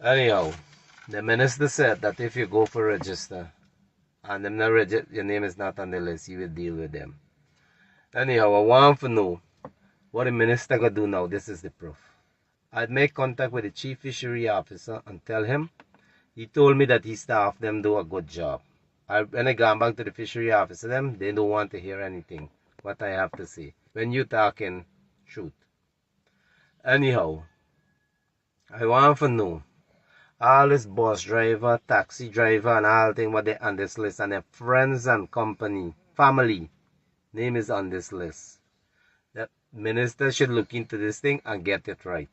Anyhow, the minister said that if you go for register and them not your name is not on the list, you will deal with them. Anyhow, I want to know what the minister gonna do now. This is the proof. I'd make contact with the chief fishery officer and tell him. He told me that his staff them do a good job. When I gone back to the fishery officer, they don't want to hear anything what I have to say. When you talking truth. Anyhow, I want to know all this bus driver, taxi driver, and all thing what they on this list, and their friends and company, family, name is on this list. The minister should look into this thing and get it right.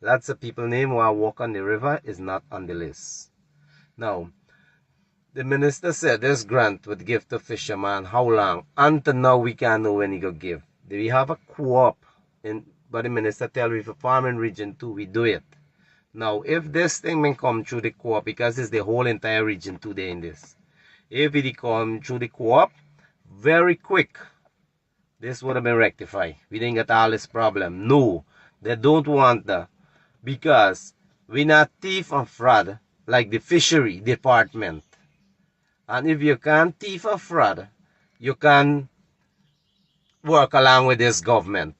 Lots of people name who walk on the river is not on the list. Now, the minister said this grant would give to fisherman how long? Until now we can't know when he go give. Do we have a co-op? But the minister tell me for farming region 2 we do it. Now, if this thing may come through the co-op, because it's the whole entire region 2 there in this. If it come through the co-op, very quick, this would have been rectified. We didn't get all this problem. No, they don't want that. Because we not thief and fraud like the fishery department. And if you can thief or fraud, you can work along with this government.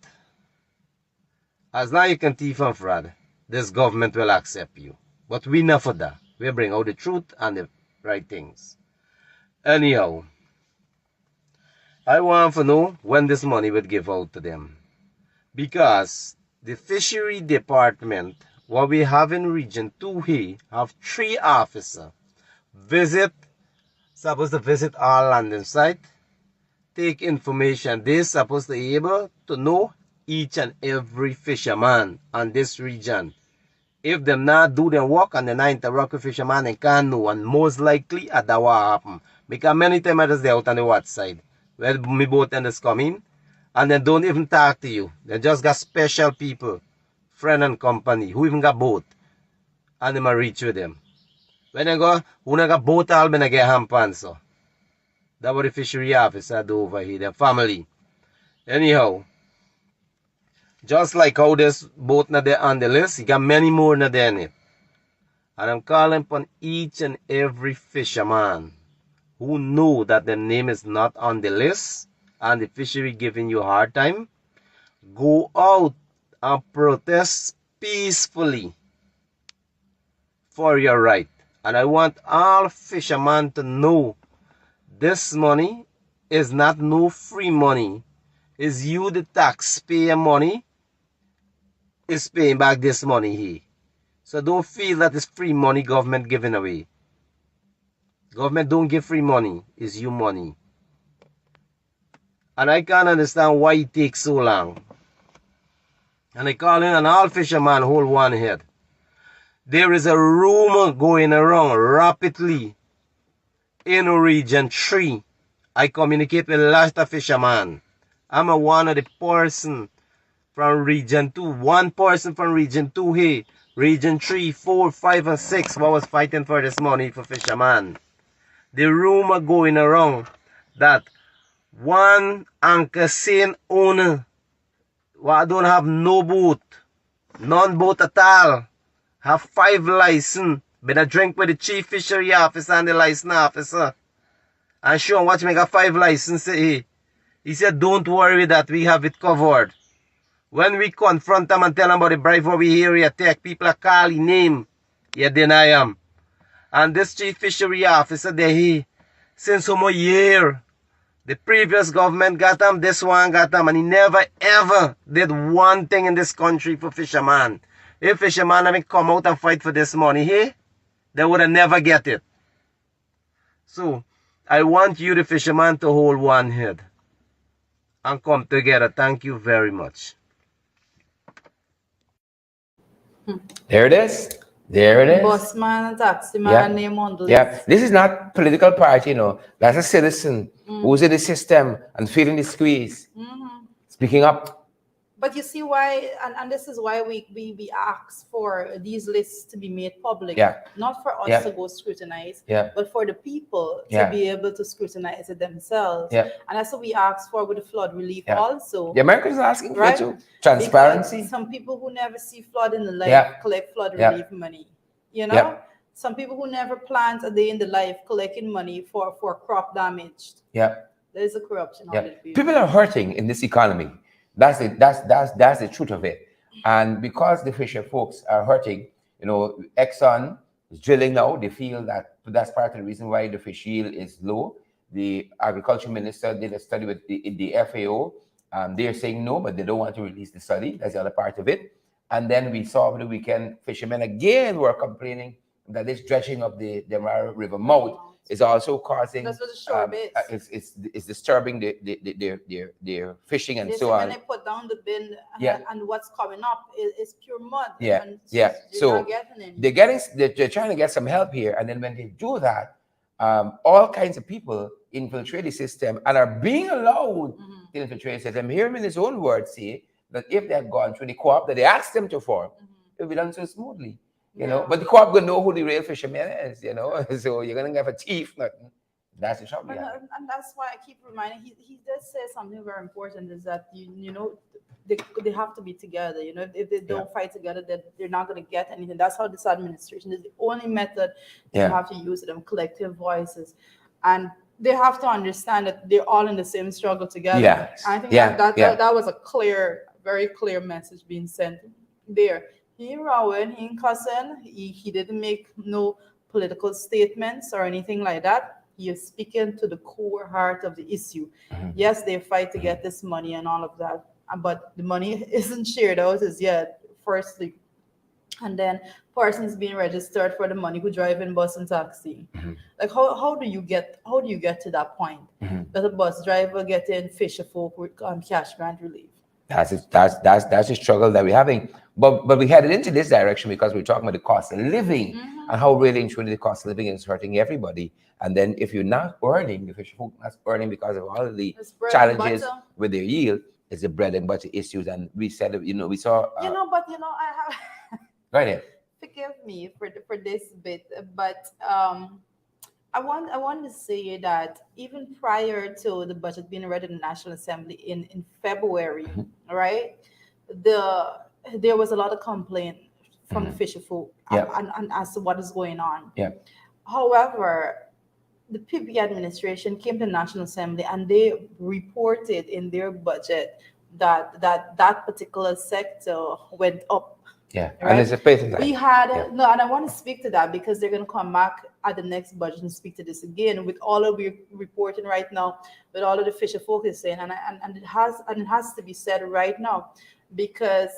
As long as you can thief and fraud, this government will accept you. But we not for that. We bring out the truth and the right things. Anyhow, I want to know when this money will give out to them. Because the fishery department, what we have in region 2 here, have 3 officers. Supposed to visit all landing site, take information. They're supposed to be able to know each and every fisherman on this region. If them not do their work and they not interact with fisherman, they can't know. And most likely that will happen. Because many times I just there out on the watch side, where me boat and just come in, and they don't even talk to you. They just got special people, friend and company, who even got boat, and they might reach with them. When they go, who not got boat, all men get hampan, so. That's what the fishery officer do over here, their family. Anyhow, just like how this boat not there on the list, you got many more not there in it. And I'm calling upon each and every fisherman who know that their name is not on the list and the fishery giving you a hard time, go out and protest peacefully for your right. And I want all fishermen to know this money is not no free money. It's you, the taxpayer money, is paying back this money here. So don't feel that it's free money government giving away. Government don't give free money. It's you money. And I can't understand why it takes so long. And I call in an all fisherman hold one head. There is a rumor going around rapidly in region 3. I communicate with a lot of fishermen. I'm one of the person from region 2. One person from region 2 here. Region 3, 4, 5, and 6 was fighting for this money for fishermen. The rumor going around that one anchor seine owner don't have no boat, none boat at all, have 5 license, been a drink with the chief fishery officer and the license officer. And show him what make a 5 license say. He said, don't worry with that, we have it covered. When we confront them and tell them about the bribery area attack, people are calling name. You deny him. And this chief fishery officer there, he, since some year, the previous government got him, this one got him, and he never ever did one thing in this country for fishermen. If fishermen haven't come out and fight for this money here, they would have never get it. So, I want you, the fishermen, to hold one head and come together. Thank you very much. There it is. There it is. Boss man, taxi man, Yeah. name on the list. Yeah, this is not political party, That's a citizen who's in the system and feeling the squeeze, speaking up. But you see why, and this is why we ask for these lists to be made public. Yeah. Not for us Yeah. to go scrutinize, Yeah. but for the people to Yeah. be able to scrutinize it themselves. Yeah. And that's what we ask for with the flood relief Yeah. also. The Americans are asking for Right? it too. Transparency. Because some people who never see flood in the life Yeah. collect flood Yeah. relief money. Yeah. Some people who never plant a day in the life collecting money for crop damaged. Yeah. There is a corruption. Yeah. People are hurting in this economy. That's the truth of it. And because the fisher folks are hurting, Exxon is drilling now. They feel that that's part of the reason why the fish yield is low. The agriculture minister did a study with the FAO. They're saying no, but they don't want to release the study. That's the other part of it. And then we saw over the weekend, fishermen again were complaining that this dredging of the Mara River mouth is also causing. That's what the shore base. It's disturbing their fishing and so on. When they put down the bin, and what's coming up is pure mud. Yeah, and yeah. So they're trying to get some help here, and then when they do that, all kinds of people infiltrate the system and are being allowed to infiltrate the system. Hear him in his own words say that if they had gone through the co-op that they asked them to form, it would be done so smoothly. But the co-op gonna know who the real fisherman is, So you're gonna have a thief, nothing. That's the trouble. And that's why I keep reminding. He does say something very important: is that they have to be together. You know, if they don't fight together, then they're not going to get anything. That's how this administration is. The only method is you have to use them collective voices, and they have to understand that they're all in the same struggle together. Yes. I think that was a clear, very clear message being sent there. He rowing, he cussing, he didn't make no political statements or anything like that. He is speaking to the core heart of the issue. Yes, they fight to get this money and all of that, but the money isn't shared out as yet, firstly. And then persons being registered for the money who drive in bus and taxi. Like how do you get to that point? That a bus driver getting fisher folk with cash grant relief? That's the struggle that we're having. But we headed into this direction because we're talking about the cost of living and how really and truly the cost of living is hurting everybody. And then if you're not earning, if you're not earning because of all of the challenges with their yield, it's the bread and butter issues. And we said, we saw. I have. Right here. Forgive me for this bit, but I want to say that even prior to the budget being read in the National Assembly in February, right, there was a lot of complaint from the fisher folk and as to what is going on. However, the PP administration came to the National Assembly and they reported in their budget that particular sector went up. Right? And it's a patent. We had and I want to speak to that because they're going to come back at the next budget and speak to this again with all of the reporting right now, with all of the fisher focus in, and it has to be said right now because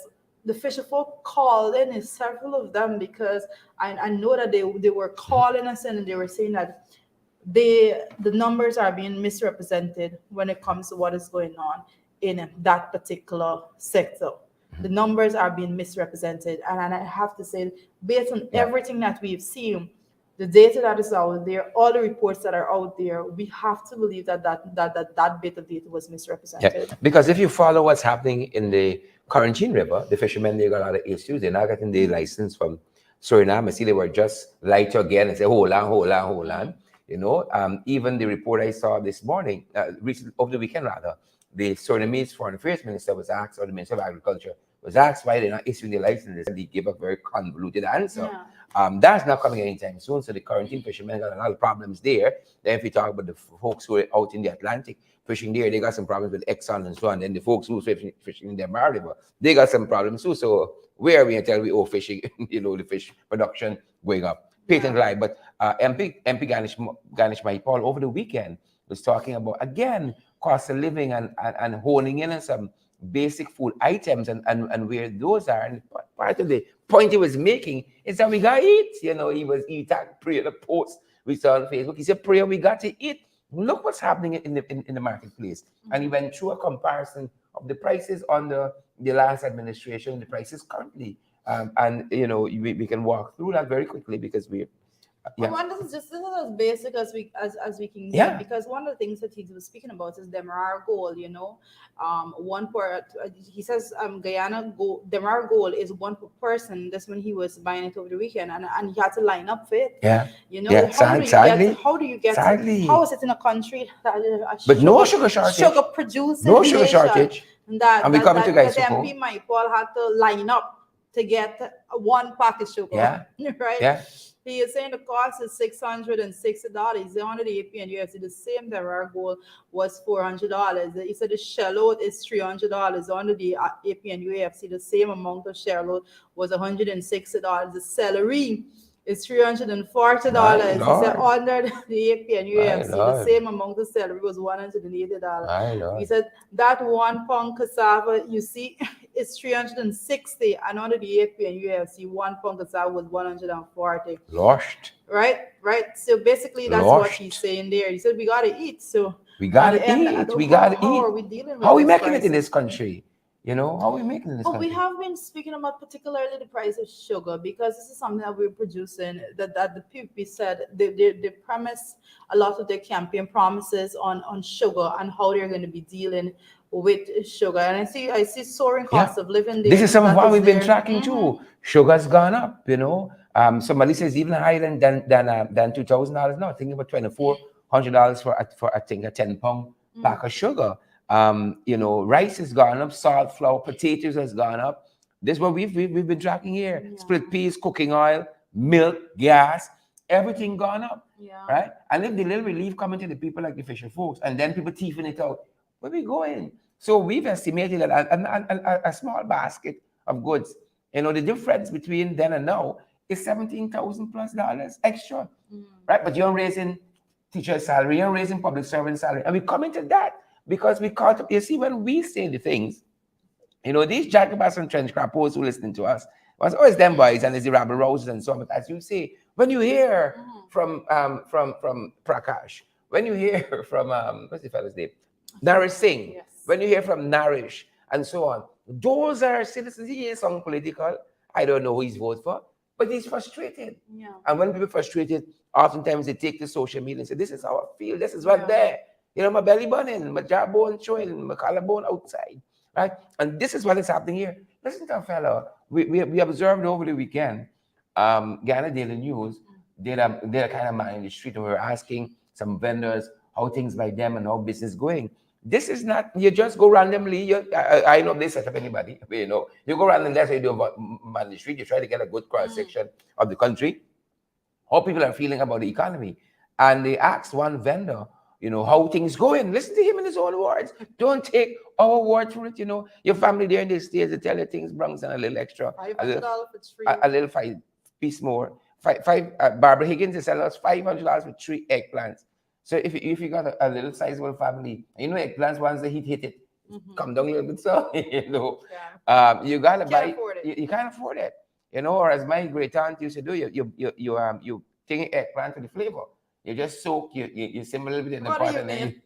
the fisher folk called in, and several of them, because I know that they were calling us and they were saying that the numbers are being misrepresented when it comes to what is going on in that particular sector. The numbers are being misrepresented. And I have to say, based on everything that we've seen, the data that is out there, all the reports that are out there, we have to believe that bit of data was misrepresented. Because if you follow what's happening in the Quarantine River, the fishermen, they got a lot of issues. They're not getting the license from Suriname. I see they were just light again and say, hold on. Even the report I saw this morning, recently, over the weekend rather, the Surinamese Foreign Affairs Minister was asked, or the Minister of Agriculture was asked why they're not issuing the licenses. They gave a very convoluted answer. That's not coming anytime soon. So the quarantine fishermen got a lot of problems there. Then if you talk about the folks who are out in the Atlantic fishing there, they got some problems with Exxon and so on. Then the folks who are fishing in the Mar River, they got some problems too. So where are we until we fishing, the fish production going up? Patent lie. But MP Ganesh Mahipal over the weekend was talking about, again, cost of living and honing in on some basic food items and where those are. And part of the point he was making is that we got to eat. He tagged Priya, the post we saw on Facebook. He said, Priya, we got to eat. Look what's happening in the marketplace. And he went through a comparison of the prices on the last administration, the prices currently. We can walk through that very quickly because we. This is as basic as we can get, because one of the things that he was speaking about is Demerara goal. He says Guyana goal, Demerara goal is one per person. That's when he was buying it over the weekend, and he had to line up for it. How do you get how is it in a country that but no sugar shortage, sugar producing, no sugar shortage, and we come to guys MP Mahipal had to line up to get one pack of sugar. Right. He is saying the cost is $660. The under the AP and UFC, the same Demerara goal was $400. He said the shallot is $300. Under the AP and UFC, the same amount of shallot was $160. The celery is $340. He said under the AP and UFC, the same amount of celery was $180. He said that 1 pound cassava, you see, is $360, and under the AP and UFC, 1 pound cassava was $140. Lost. Right. So basically, that's what he's saying there. He said we gotta eat. So we gotta eat. We gotta eat. How are we dealing with how are we making it in this country? How are we making this country? We have been speaking about particularly the price of sugar, because this is something that we're producing that the PPP said they premise a lot of their campaign promises on sugar and how they're going to be dealing with sugar. And I see soaring costs of living there. This is some of what we've been tracking too. Sugar's gone up, somebody says even higher than $2,000 now. Thinking about $2,400 for I think a 10-pound pack of sugar. Rice has gone up, salt, flour, potatoes has gone up. This is what we've been tracking here. Yeah. Split peas, cooking oil, milk, gas, everything gone up. Yeah. Right? And if the little relief coming to the people like the fisher folks, and then people teething it out, where we going? So we've estimated that a small basket of goods, the difference between then and now is $17,000+ extra. Right? But you're raising teacher salary, you're raising public servant salary. And we come into that because we caught up. You see, when we say the things, these jackass and trench crappos who listening to us, it's always them boys and there's the rabble rousers and so on. But as you say, when you hear from Prakash, when you hear from what's the fellow's name? Narish Singh, Yes. when you hear from Narish and so on, those are citizens. He is some political. I don't know who he's voted for, but he's frustrated. Yeah. And when people are frustrated, oftentimes they take to social media and say, "This is how I feel. This is what Yeah. there. My belly burning, my jawbone showing, my collarbone outside." Right? And this is what is happening here. Listen to a fellow. We observed over the weekend, Ghana Daily News did a kind of man in the street, and we were asking some vendors how things by them and how business going. This is not, you just go randomly. I know they set up anybody. You go randomly, that's how you do man in the street. You try to get a good cross section of the country, how people are feeling about the economy. And they asked one vendor, how things going. Listen to him in his own words. Don't take our word for it. Your family there in the States, they tell you things Bronx and a little extra. $500 for 3. A little 5 piece more. Barbara Higgins is selling us $500 for 3 eggplants. So if you got a little sizable family, eggplants, once the heat hit it, come down a little bit. So, you gotta buy. You can't afford it. Or as my great aunt used to do, you take eggplant for the flavor. You just soak, you simmer a little bit in the pot and then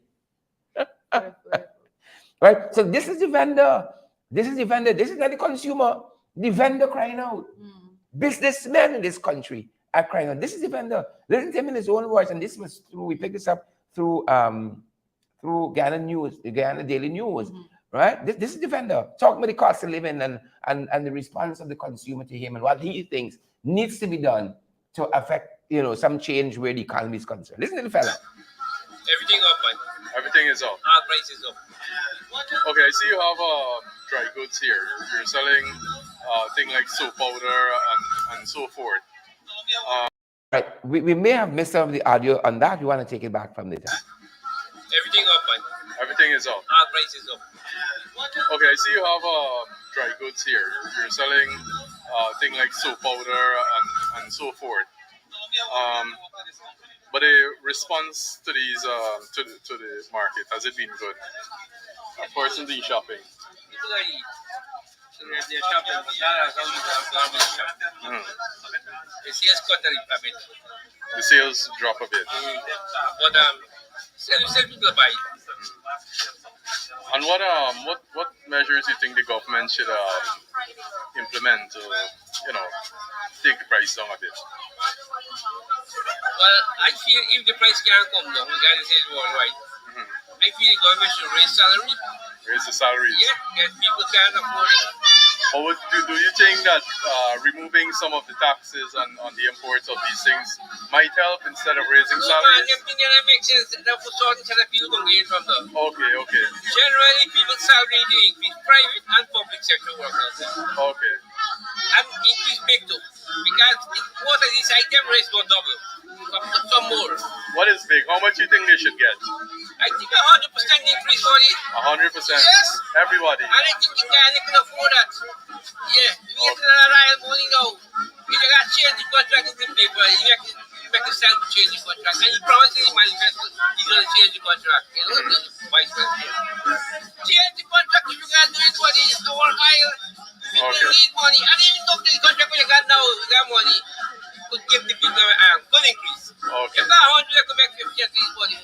right? So this is the vendor. This is not the consumer. The vendor crying out. Businessmen in this country are crying out. This is the vendor. Listen to him in his own words. And this was we picked this up through Ghana News, the Ghana Daily News. Right? This is the vendor. Talking about the cost of living and the response of the consumer to him and what he thinks needs to be done to affect some change where the economy is concerned. Listen to the fella. Everything up, man. Everything is up. All prices up. Okay, I see you have dry goods here. You're selling things like soap powder and so forth. Right. We may have missed some of the audio on that. We want to take it back from the top. Everything up, man. Everything is up. All prices up. Okay, I see you have dry goods here. You're selling things like soap powder and so forth. But the response to these to the market, has it been good? Of course, in the shopping. People are eat. So they're shopping. The sales cut a bit. The sales drop a bit. But still people buy. And what measures do you think the government should implement to take the price down a bit? Well, I feel if the price can't come down, regardless of worldwide, I feel the government should raise salary. Raise the salaries. Yeah, and people can't afford it. Or do you think that removing some of the taxes on the imports of these things might help instead of raising No, man, salaries? them things that make sense. That for certain kind of people don't gain from them. Okay. Generally, people's salary do increase, private and public sector workers. Okay. And increase big too. Because most of these items rates go double. Some more. What is big? How much do you think they should get? I think 100% increase for it. 100%. Yes. Everybody. And I think the guy can afford that. Yeah, we get a lot of real money now. If you got to change the contract in the paper, you make the sell to change the contract. And he promises the manifesto he's going to change the contract. Vice versa. Change the contract if you got to do it for the whole while. People need money. And even though the contract you got now, you got money, could give the people good increase. Okay. If that 100, you could make 50 at least money.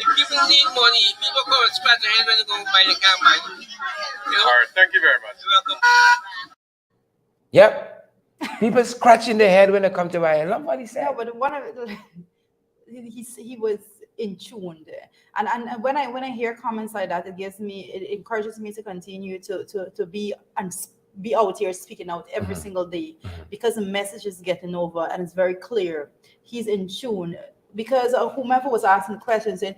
If people need money, people come and scratch their head when they go buy, they can't buy. All right. Thank you very much. You're welcome. Yep. People scratching their head when they come to buy. I love what he said. No, but one of he was in tune there. And when I hear comments like that, it encourages me to continue to be out here speaking out every single day, because the message is getting over and it's very clear. He's in tune. because whomever was asking the question saying,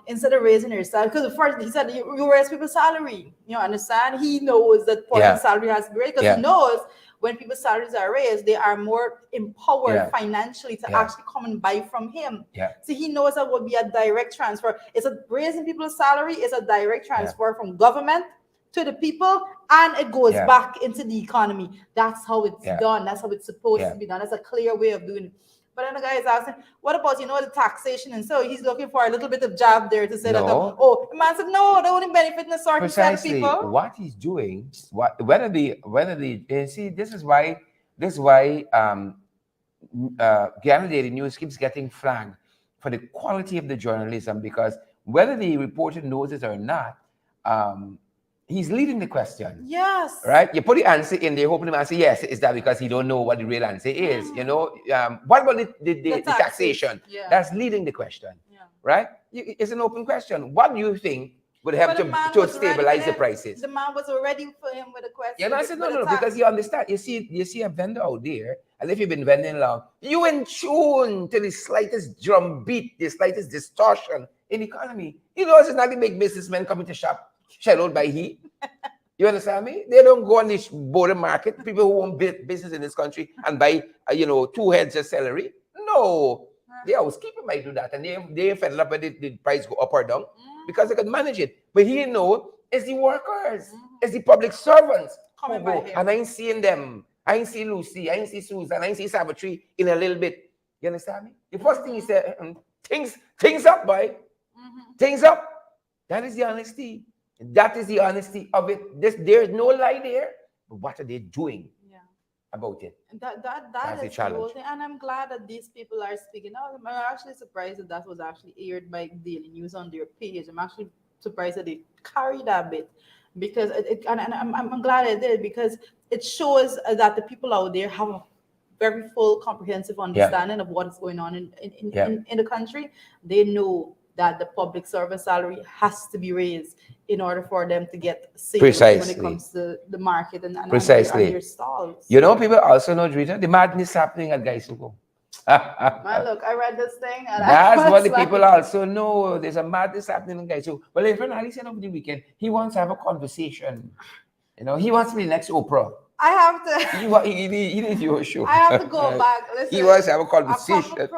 instead of raising your salary, because first he said you raise people's salary. You understand? He knows that person's salary has to be raised because he knows when people's salaries are raised, they are more empowered financially to actually come and buy from him. So he knows that would be a direct transfer. It's a raising people's salary is a direct transfer from government to the people, and it goes back into the economy. That's how it's done. That's how it's supposed to be done. That's a clear way of doing it. But then the guy is asking, what about, the taxation? And so he's looking for a little bit of jab there to say that, the man said, no, they only benefit in a certain set of people. What he's doing, whether the you see, this is why Guyana Daily News keeps getting flagged for the quality of the journalism, because whether the reporter knows it or not, he's leading the question. Yes. Right? You put the answer in there, hoping the answer yes. Is that because he don't know what the real answer is? What about the taxation? That's leading the question. Right? It's an open question. What do you think would help to stabilize the prices? The man was ready for him with a question. Yeah, I said no, because you understand. You see a vendor out there, and if you've been vending long, you in tune to the slightest drum beat, the slightest distortion in the economy. It's not the big businessmen coming to shop shadowed by he. You understand me? They don't go on this border market, people who own business in this country, and buy 2 heads of celery. No. The housekeeper might do that, and they fed up when the price go up or down because they can manage it. But he know it's the workers, it's the public servants who go. And I ain't seeing them. I ain't see Lucy, I ain't see Susan, I ain't see Savitri in a little bit. You understand me? The first thing he said, things up, boy. Things up. That is the honesty. That is the honesty of it. There's no lie there. But what are they doing about it? That's the challenge. And I'm glad that these people are speaking out. I'm actually surprised that was actually aired by Daily News on their page. I'm actually surprised that they carried that bit, because I'm glad I did, because it shows that the people out there have a very full, comprehensive understanding of what is going on in the country. They know that the public service salary has to be raised in order for them to get sales when it comes to the market and their stalls. People also know, Drita, the madness happening at Gaisuko. Man, look, I read this thing. And that's what the people also know. There's a madness happening in Gaisuko. Well, if Ali said over the weekend, he wants to have a conversation. He wants to be the next Oprah. I have to. He needs your show. I have to go back. Listen, he wants to have a conversation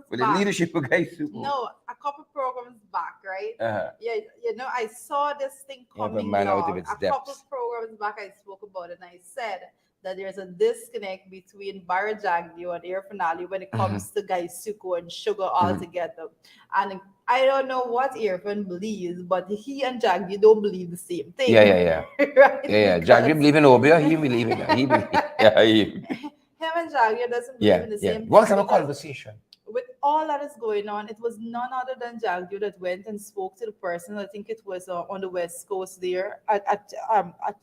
with the leadership of Gaisuko. No, a couple programs back, right? I saw this thing coming along. A couple programs back, I spoke about it, and I said that there's a disconnect between Barra Jagdio and Air Finale when it comes to Gaisuko and sugar all together. And I don't know what Irfan believes, but he and Jagdio don't believe the same thing. Yeah. Right? Yeah. Jagdio believe in Obia, he believe in that. Him and Jagdio doesn't believe in the same thing. Let's have a conversation. With all that is going on, it was none other than Jagdio that went and spoke to the person. I think it was on the West Coast there at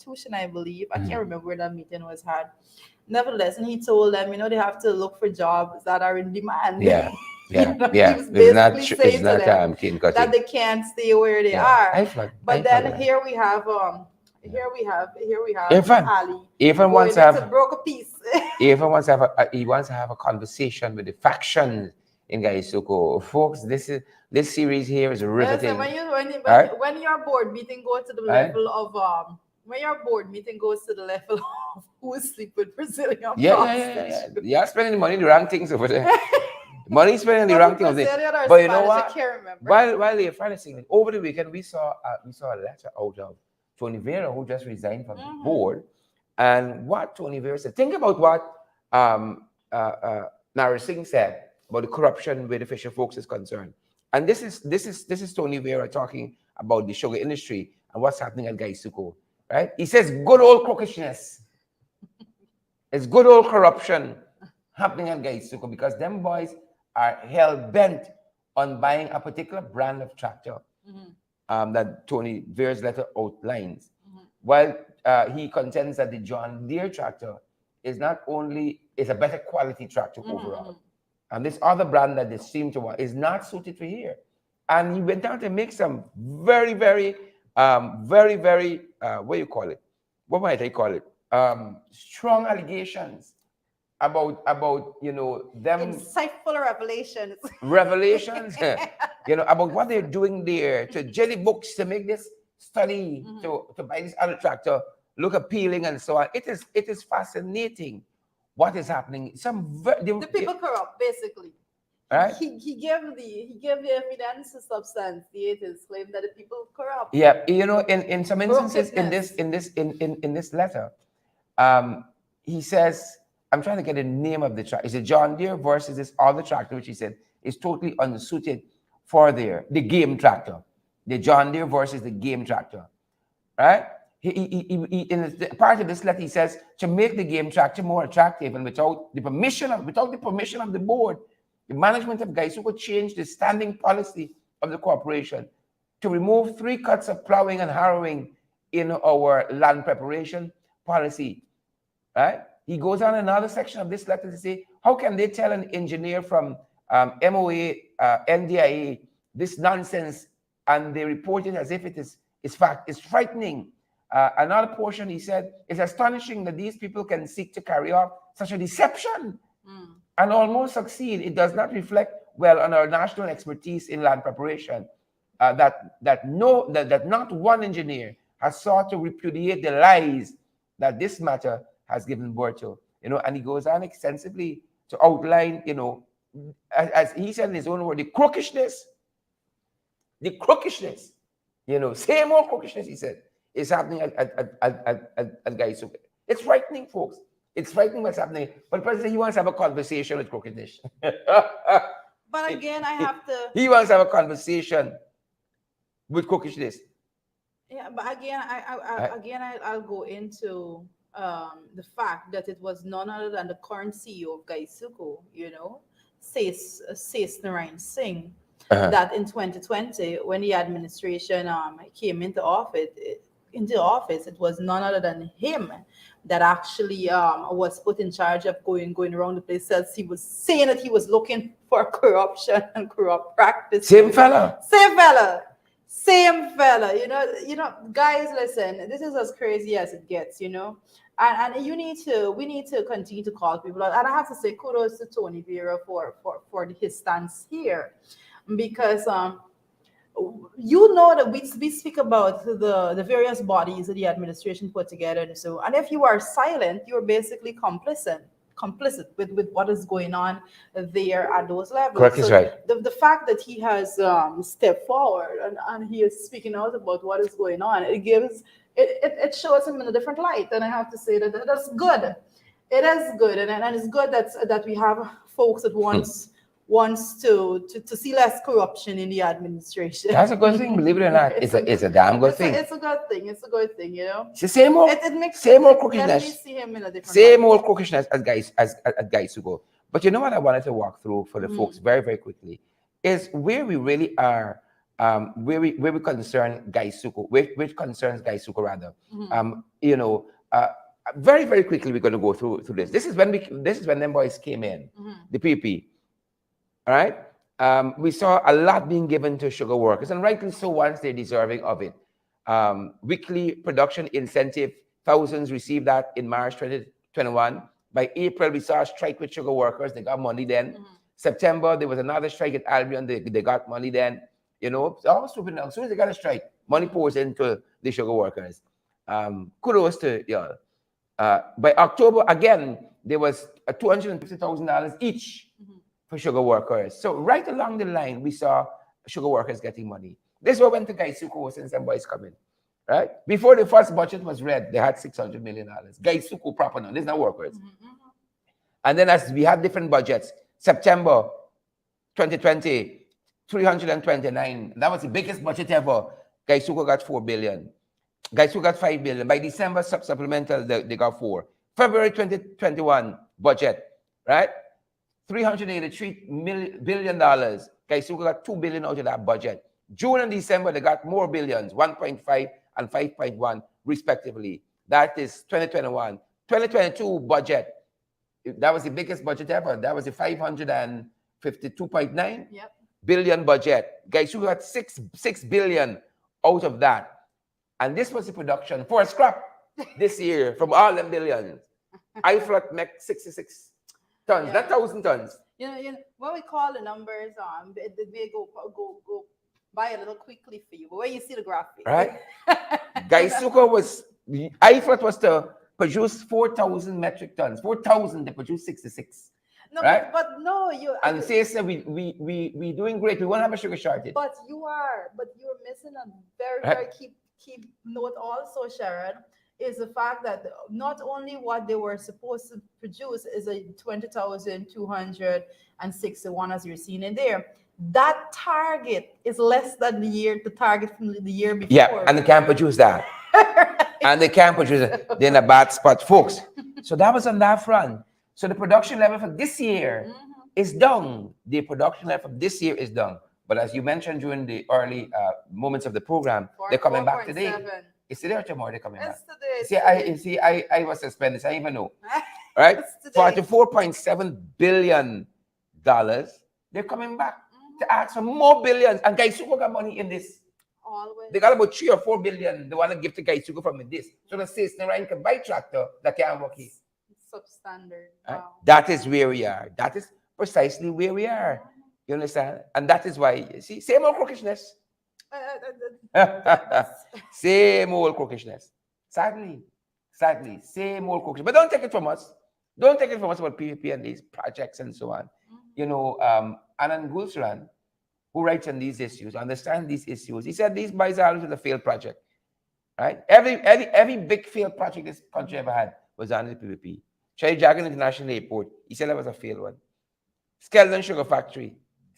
Tushin, I believe. I can't remember where that meeting was had. Nevertheless, and he told them, they have to look for jobs that are in demand. Yeah. It's not that they can't stay where they are. But then here we have Ali. Irfan wants to have broke a piece. Irfan wants to have a conversation with the factions in Gaisuko. Folks, this series here is riveting. When your board meeting goes to the level of when your board meeting goes to the level of who sleep with Brazilian prostitutes. Yeah, spending money on the wrong things over there. Money spent on the wrong things. But you know what? While they're financing, over the weekend we saw a letter out of Tony Vera, who just resigned from the board, and what Tony Vera said. Think about what Nara Singh said about the corruption where the fisher folks is concerned. And this is Tony Vera talking about the sugar industry and what's happening at Gaisuko. Right? He says good old crookishness. It's good old corruption happening at Gaisuko because them boys are hell-bent on buying a particular brand of tractor that Tony Vera's letter outlines. While he contends that the John Deere tractor is not only a better quality tractor overall, and this other brand that they seem to want is not suited for here. And he went down to make some very, very, what do you call it? What might I call it? Strong allegations about them Insightful revelations. revelations, about what they're doing there, to jelly books to make this study, to buy this other tractor look appealing and so on. It is fascinating what is happening. The people corrupt, basically. Right? He gave the evidence to substantiate his claim that the people corrupt. Yeah, in some instances in this letter, he says, I'm trying to get the name of the tractor. It's a John Deere versus this other tractor, which he said is totally unsuited for the game tractor. The John Deere versus the game tractor, right? He in part of this letter, he says to make the game tractor more attractive and without the permission of the board, the management of Gaisuko changed the standing policy of the corporation to remove 3 cuts of plowing and harrowing in our land preparation policy, right? He goes on another section of this letter to say, how can they tell an engineer from MOA, NDIA, this nonsense, and they report it as if it is fact? It's frightening. Another portion, he said, it's astonishing that these people can seek to carry out such a deception and almost succeed. It does not reflect well on our national expertise in land preparation. That not one engineer has sought to repudiate the lies that this matter has given birth to. And he goes on extensively to outline, as he said in his own word, the crookishness, same old crookishness, he said, is happening at Gaisuke. It's frightening, folks. It's frightening what's happening. But the president, he wants to have a conversation with crookedness. But again, I have to. He wants to have a conversation with crookishness. Yeah, but again, I'll go into the fact that it was none other than the current CEO of Gaisuko, says Narayan Singh, that in 2020, when the administration came into office, it was none other than him that actually was put in charge of going around the place. As he was saying that he was looking for corruption and corrupt practices. Same fella. Guys, listen, this is as crazy as it gets, and we need to continue to call people out. And I have to say kudos to Tony Vera for his stance here, because that we speak about the various bodies that the administration put together, and if you are silent, you're basically complicit with what is going on there at those levels. Correct, is right. The fact that he has stepped forward and he is speaking out about what is going on, it shows him in a different light, and I have to say that's good. It is good, and it's good that we have folks that wants to see less corruption in the administration. That's a good thing, believe it or not. It's a damn good thing. It's a good thing. It's a good thing, It's the same old crookishness. Let me see him in a different same light. old crookishness as Gaisuko. But you know what I wanted to walk through for the folks very, very quickly is where we really are, where we concern Gaisuko, which concerns Gaisuko rather. Very, very quickly we're going to go through this. This is when them boys came in, the PP. All right, we saw a lot being given to sugar workers, and rightly so once they're deserving of it. Weekly production incentive, thousands received that in March 2021. By April, we saw a strike with sugar workers. They got money then. September, there was another strike at Albion. They got money then. Almost stupid. As soon as they got a strike, money pours into the sugar workers. Kudos to y'all. By October, again, there was $250,000 each for sugar workers. So right along the line, we saw sugar workers getting money. This is what went to Gaisuko since them boys coming, right? Before the first budget was read, they had $600 million. Gaisuko proper now, these are not workers. And then as we had different budgets, September 2020, 329. That was the biggest budget ever. Gaisuko got 4 billion. Gaisuko got 5 billion. By December, supplemental, they got 4. February 2021 budget, right? $383 billion. Gaisuko got 2 billion out of that budget. June and December, they got more billions, 1.5 and 5.1 respectively. That is 2021. 2022 budget, that was the biggest budget ever. That was the 552.9 billion budget. Gaisuko got 6 billion out of that. And this was the production for a scrap this year from all them billions. IFLOT make 66 Tons, not 1,000 tons. You know, when we call the numbers, they may go by a little quickly for you. But when you see the graphic, Right? Gaisuka was, I thought was to produce 4,000 metric tons. 4,000, they produce 66. No, right? but no, you. And say, we doing great. We won't have a sugar shortage. But you're missing a very, Right. very key note also, Sharon, is the fact that not only what they were supposed to produce is a 20,261, as you're seeing in there. That target is less than the target from the year before. Yeah, and they can't produce that. And they can't produce it. They're in a bad spot, folks. So that was on that front. So the production level for this year is down. The production level for this year is down. But as you mentioned during the early moments of the program, they're coming back today. Is today or tomorrow they're coming back? Today. I was suspended. I even know. Right? $44.7 billion. They're coming back to ask for more billions. And Gaisuka got money in this. Always. They got about 3 or 4 billion they want to give to Gaisuka from this. So the citizen can buy tractor that can't work here. Substandard. Right? Wow. That is where we are. That is precisely where we are. You understand? And that is why, you see, same old crookishness. Same old crookishness. Sadly, same old crookishness. But don't take it from us. Don't take it from us about PPP and these projects and so on. You know, Anand Gulsran, who writes on these issues, understands these issues. He said these buys are always a failed project. Right? Every big failed project this country ever had was under the PPP. Cherry Dragon International Airport, he said that was a failed one. Skeldon Sugar Factory.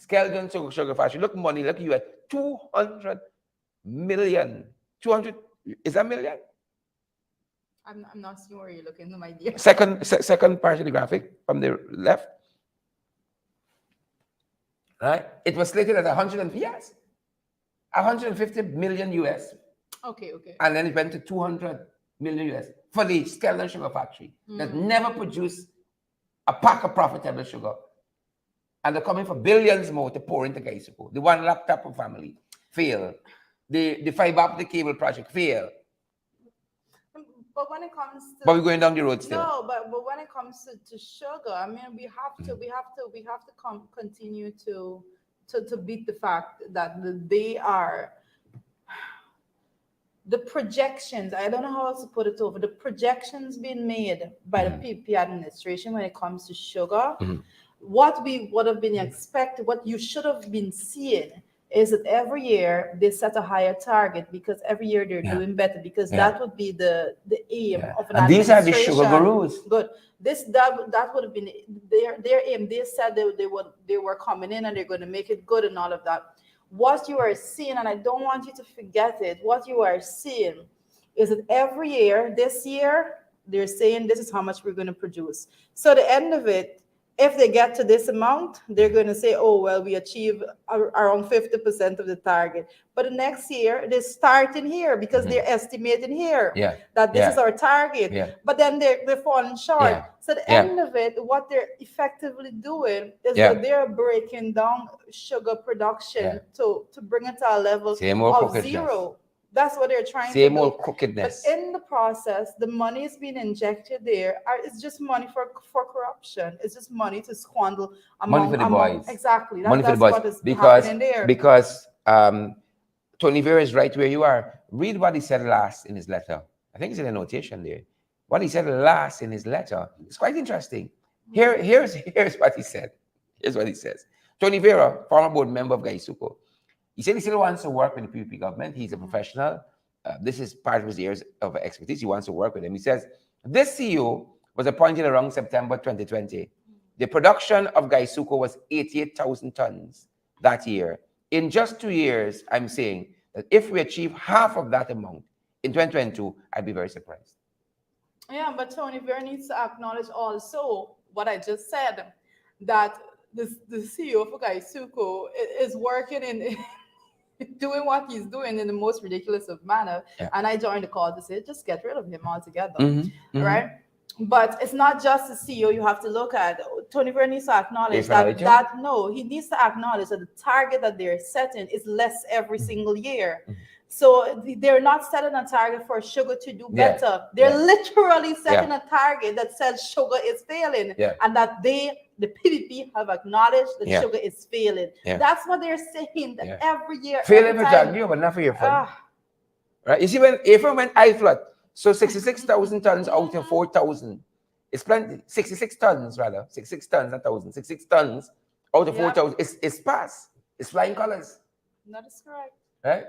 Sugar Factory. Look money, look you at 200 million. 200, is that million? I'm not seeing where you're looking, my dear. Second part of the graphic from the left. Right? It was slated at 150 million US. Okay. And then it went to 200 million US for the Skeldon Sugar Factory that never produced a pack of profitable sugar. And they're coming for billions more to pour into Gaisuka. The one laptop for family fail. The fiber optic cable project fail. But when it comes to, but we're going down the road still. No, but when it comes to sugar, I mean, we have to continue to beat the fact that they are the projections. I don't know how else to put it over. The projections being made by the PP administration when it comes to sugar, what we would have been expected, what you should have been seeing is that every year they set a higher target because every year they're doing better because that would be the aim of an and these are the sugar gurus. Good. That would have been their aim. They said they were coming in and they're going to make it good and all of that. What you are seeing, and I don't want you to forget it, what you are seeing is that every year, this year, they're saying this is how much we're going to produce. So the end of it, if they get to this amount, they're going to say, oh, well, we achieve around 50% of the target. But the next year, they're starting here because they're estimating here that this is our target. But then they're falling short. So the end of it, what they're effectively doing is that they're breaking down sugar production to bring it to a level of zero. That's what they're trying to do. Same old crookedness. But in the process, the money is being injected there. It's just money for corruption. It's just money to squander money for the boys. Exactly. Money for the boys. What is happening there. Because Tony Vera is right where you are. Read what he said last in his letter. I think it's in a notation there. What he said last in his letter is quite interesting. Here's what he said. Here's what he says. Tony Vera, former board member of Gaisuka. He said he still wants to work with the PPP government. He's a professional. This is part of his years of expertise. He wants to work with them. He says, this CEO was appointed around September 2020. The production of Gaisuka was 88,000 tons that year. In just 2 years, I'm saying that if we achieve half of that amount in 2022, I'd be very surprised. Yeah, but Tony Vera needs to acknowledge also what I just said, that the CEO for Gaisuka is working in doing what he's doing in the most ridiculous of manner. And I joined the call to say, just get rid of him altogether, right? But it's not just the CEO you have to look at. Tony Vera needs to acknowledge he needs to acknowledge that the target that they're setting is less every single year. So they're not setting a target for sugar to do Yeah. better. They're Yeah. literally setting a target that says sugar is failing, Yeah. and that the PPP have acknowledged that Yeah. sugar is failing. Yeah. That's what they're saying. That Yeah. every year, Failing every for time. Jaguar, but not for your fund. Ah, Right? You see, when April went high flood, so 66,000 tons out of 4,000. It's plenty. 66 tons, rather. 66 tons, not 1,000. 66 tons out of Yep. 4,000. It's pass. It's flying colors. that is correct. Right?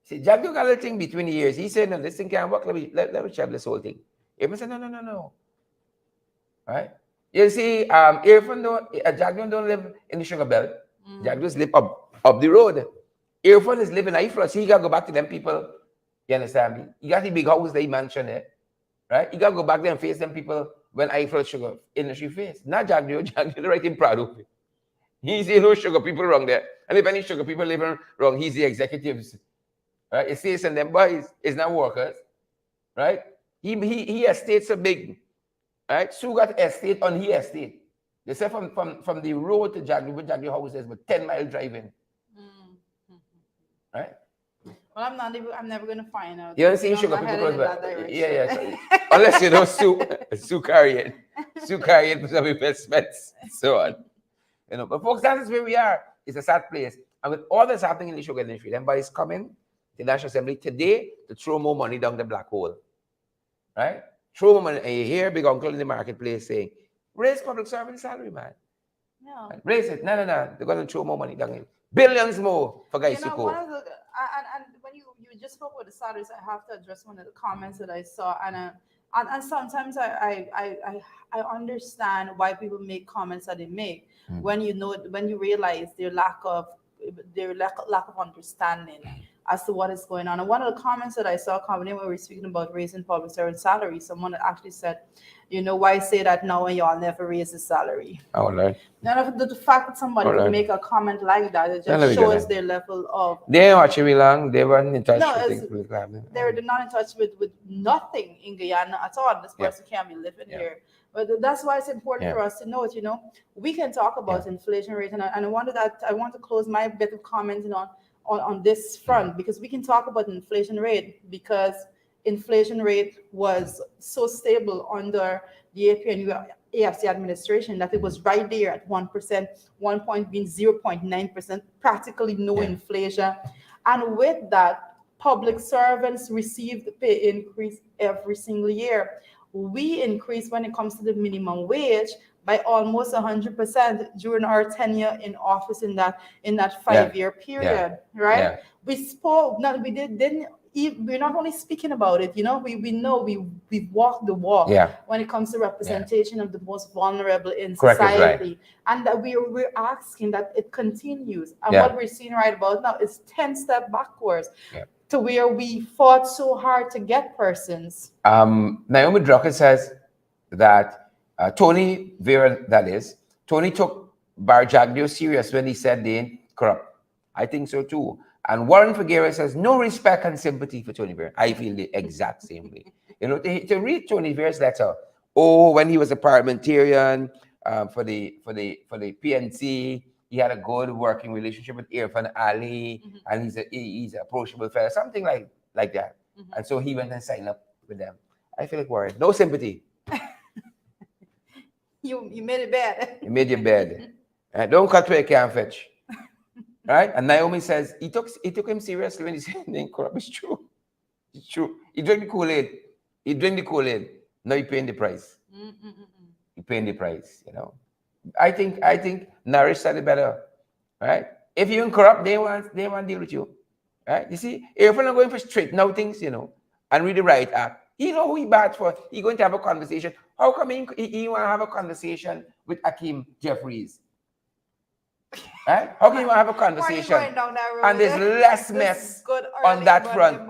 See, Jaguar got a little thing between the years. He said, no, this thing can't work. Let me check this whole thing. April said, no. Right? You see, Jaguar don't live in the sugar belt. Jaguars live up the road. Irfan is living high flood. So he got to go back to them people. You understand me? You got the big house they mentioned it. Right? You got to go back there and face them people when high flood sugar industry face. Not Jaguar. Jaguar right in Prado. He's the no sugar people wrong there. And if any sugar people living wrong, he's the executives. Right? It says and them boys, it's not workers. Right? He estate so big. Right? So got estate on his estate. They say from the road to Jaguar house is about 10-mile driving. Right? Well, I'm never gonna find out. You don't see sugar people close by. Yeah. Unless you know Sue carrying for some investments, so on. You know, but folks, that is where we are. It's a sad place. And with all that's happening in the sugar industry, them boys coming to the National Assembly today to throw more money down the black hole. Right? Throw more money. And you hear big uncle in the marketplace saying, raise public servant salary, man. No. Raise it. No. They're gonna throw more money down in. Billions more for guys to go. And when you just spoke with the salaries, I have to address one of the comments that I saw, and sometimes I understand why people make comments that they make when you realize their lack of understanding as to what is going on. And one of the comments that I saw coming in when we were speaking about raising public servant salary, someone actually said, why say that now when y'all never raise the salary? Oh, Lord. Now, the fact that somebody would make a comment like that, it just shows their level of... They ain't watching me long. They weren't in touch with things they're not in touch with nothing in Guyana at all. This person can't be living here. But that's why it's important for us to note, we can talk about inflation rate. And I want to close my bit of commenting on this front, because we can talk about inflation rate, because inflation rate was so stable under the APNU AFC administration that it was right there at 1%, 1 point being 0.9%, practically no inflation. And with that, public servants received the pay increase every single year. We increased when it comes to the minimum wage by almost 100% during our tenure in office in that 5-year period, right? Yeah. We spoke. We're not only speaking about it. We know we've walked the walk when it comes to representation of the most vulnerable in society, and that we're asking that it continues. And what we're seeing right about now is 10 steps backwards to where we fought so hard to get persons. Naomi Drucker says that Tony Vera, Tony took Jaguar serious when he said they ain't corrupt. I think so too. And Warren Figueroa says no respect and sympathy for Tony Vera. I feel the exact same way. To read Tony Vera's letter, when he was a parliamentarian for the PNC, he had a good working relationship with Irfan Ali, and he's an approachable fellow, something like that. And so he went and signed up with them. I feel like Warren, no sympathy. You made it bad. You made your bed. Don't cut where you can't fetch. Right? And Naomi says he took him seriously when he said they ain't corrupt. It's true. It's true. He drank the Kool-Aid. Now he paying the price. He paying the price, I think Nourish said it better. Right? If you ain't corrupt, they want to deal with you. Right? You see, if we're not going for straighten out things, and read the right act, he know who he bad for. He going to have a conversation. How come he want to have a conversation with Akeem Jeffries? Right? How can you want to have a conversation? And there's less mess on that front.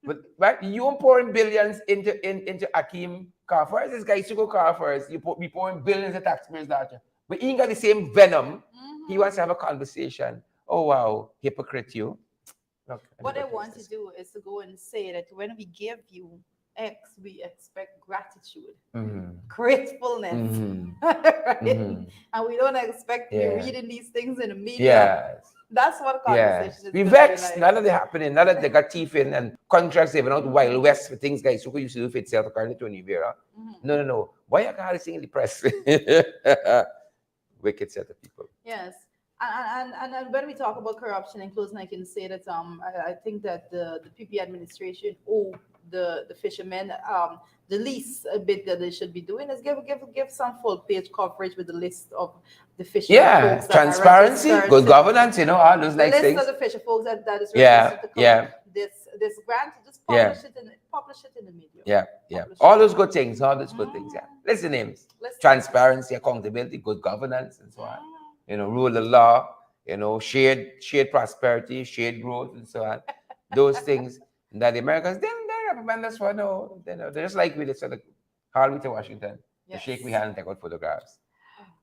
But right, you pouring billions into Akeem car first. This guy should go car first. You be pouring billions of taxpayers that. But he ain't got the same venom. He wants to have a conversation. Oh wow, hypocrite you. Look, what they want to do is to go and say that when we give you X, we expect gratitude, gratefulness, right? And we don't expect to be reading these things in the media. That's what Yes. conversation is We going to be vexed. like. None of it happening. None of they got teeth in and contracts they went out Wild West for things guys who used to do for itself according to Vera. No, no, no. Why you can't sing in the press? Wicked set of people. Yes. And when we talk about corruption in closing, I can say that I think that the PP administration owe the fishermen the least a bit that they should be doing is give some full page coverage with the list of the fisher Yeah, folks that are transparency, registered good to, governance, all those the nice list things. of the fisher folks that is Yeah, registered to yeah, collect this grant. Just yeah, publish it in the media. yeah, yeah. Publish All it. those good things, all those good things. Yeah. Listen, names, List the names. transparency, accountability, good governance, and so on. Rule of law, shared prosperity, shared growth, and so on. Those things that the Americans they recommend us for. No, they're just like we sort of call me to Washington to shake my Yes. hand and take out photographs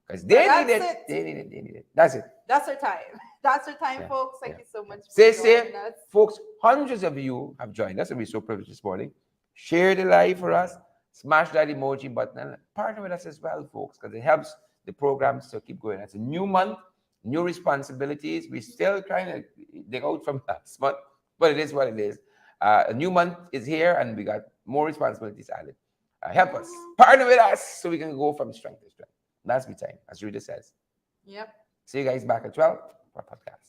because But they that's need it. it. They need it. They need it. That's it. That's our time. That's our time, Yeah, folks. Thank yeah, you so much Stay for safe, joining us. folks. Hundreds of you have joined us, and we're so privileged this morning. Share the live for us. Smash that emoji button and partner with us as well, folks, because it helps the programs to keep going. It's a new month, new responsibilities. We're still trying to dig out from last month, but it is what it is. A new month is here, and we got more responsibilities added. Help us, partner with us, so we can go from strength to strength. That's my time, as Rita says. Yep. See you guys back at 12 for our podcast.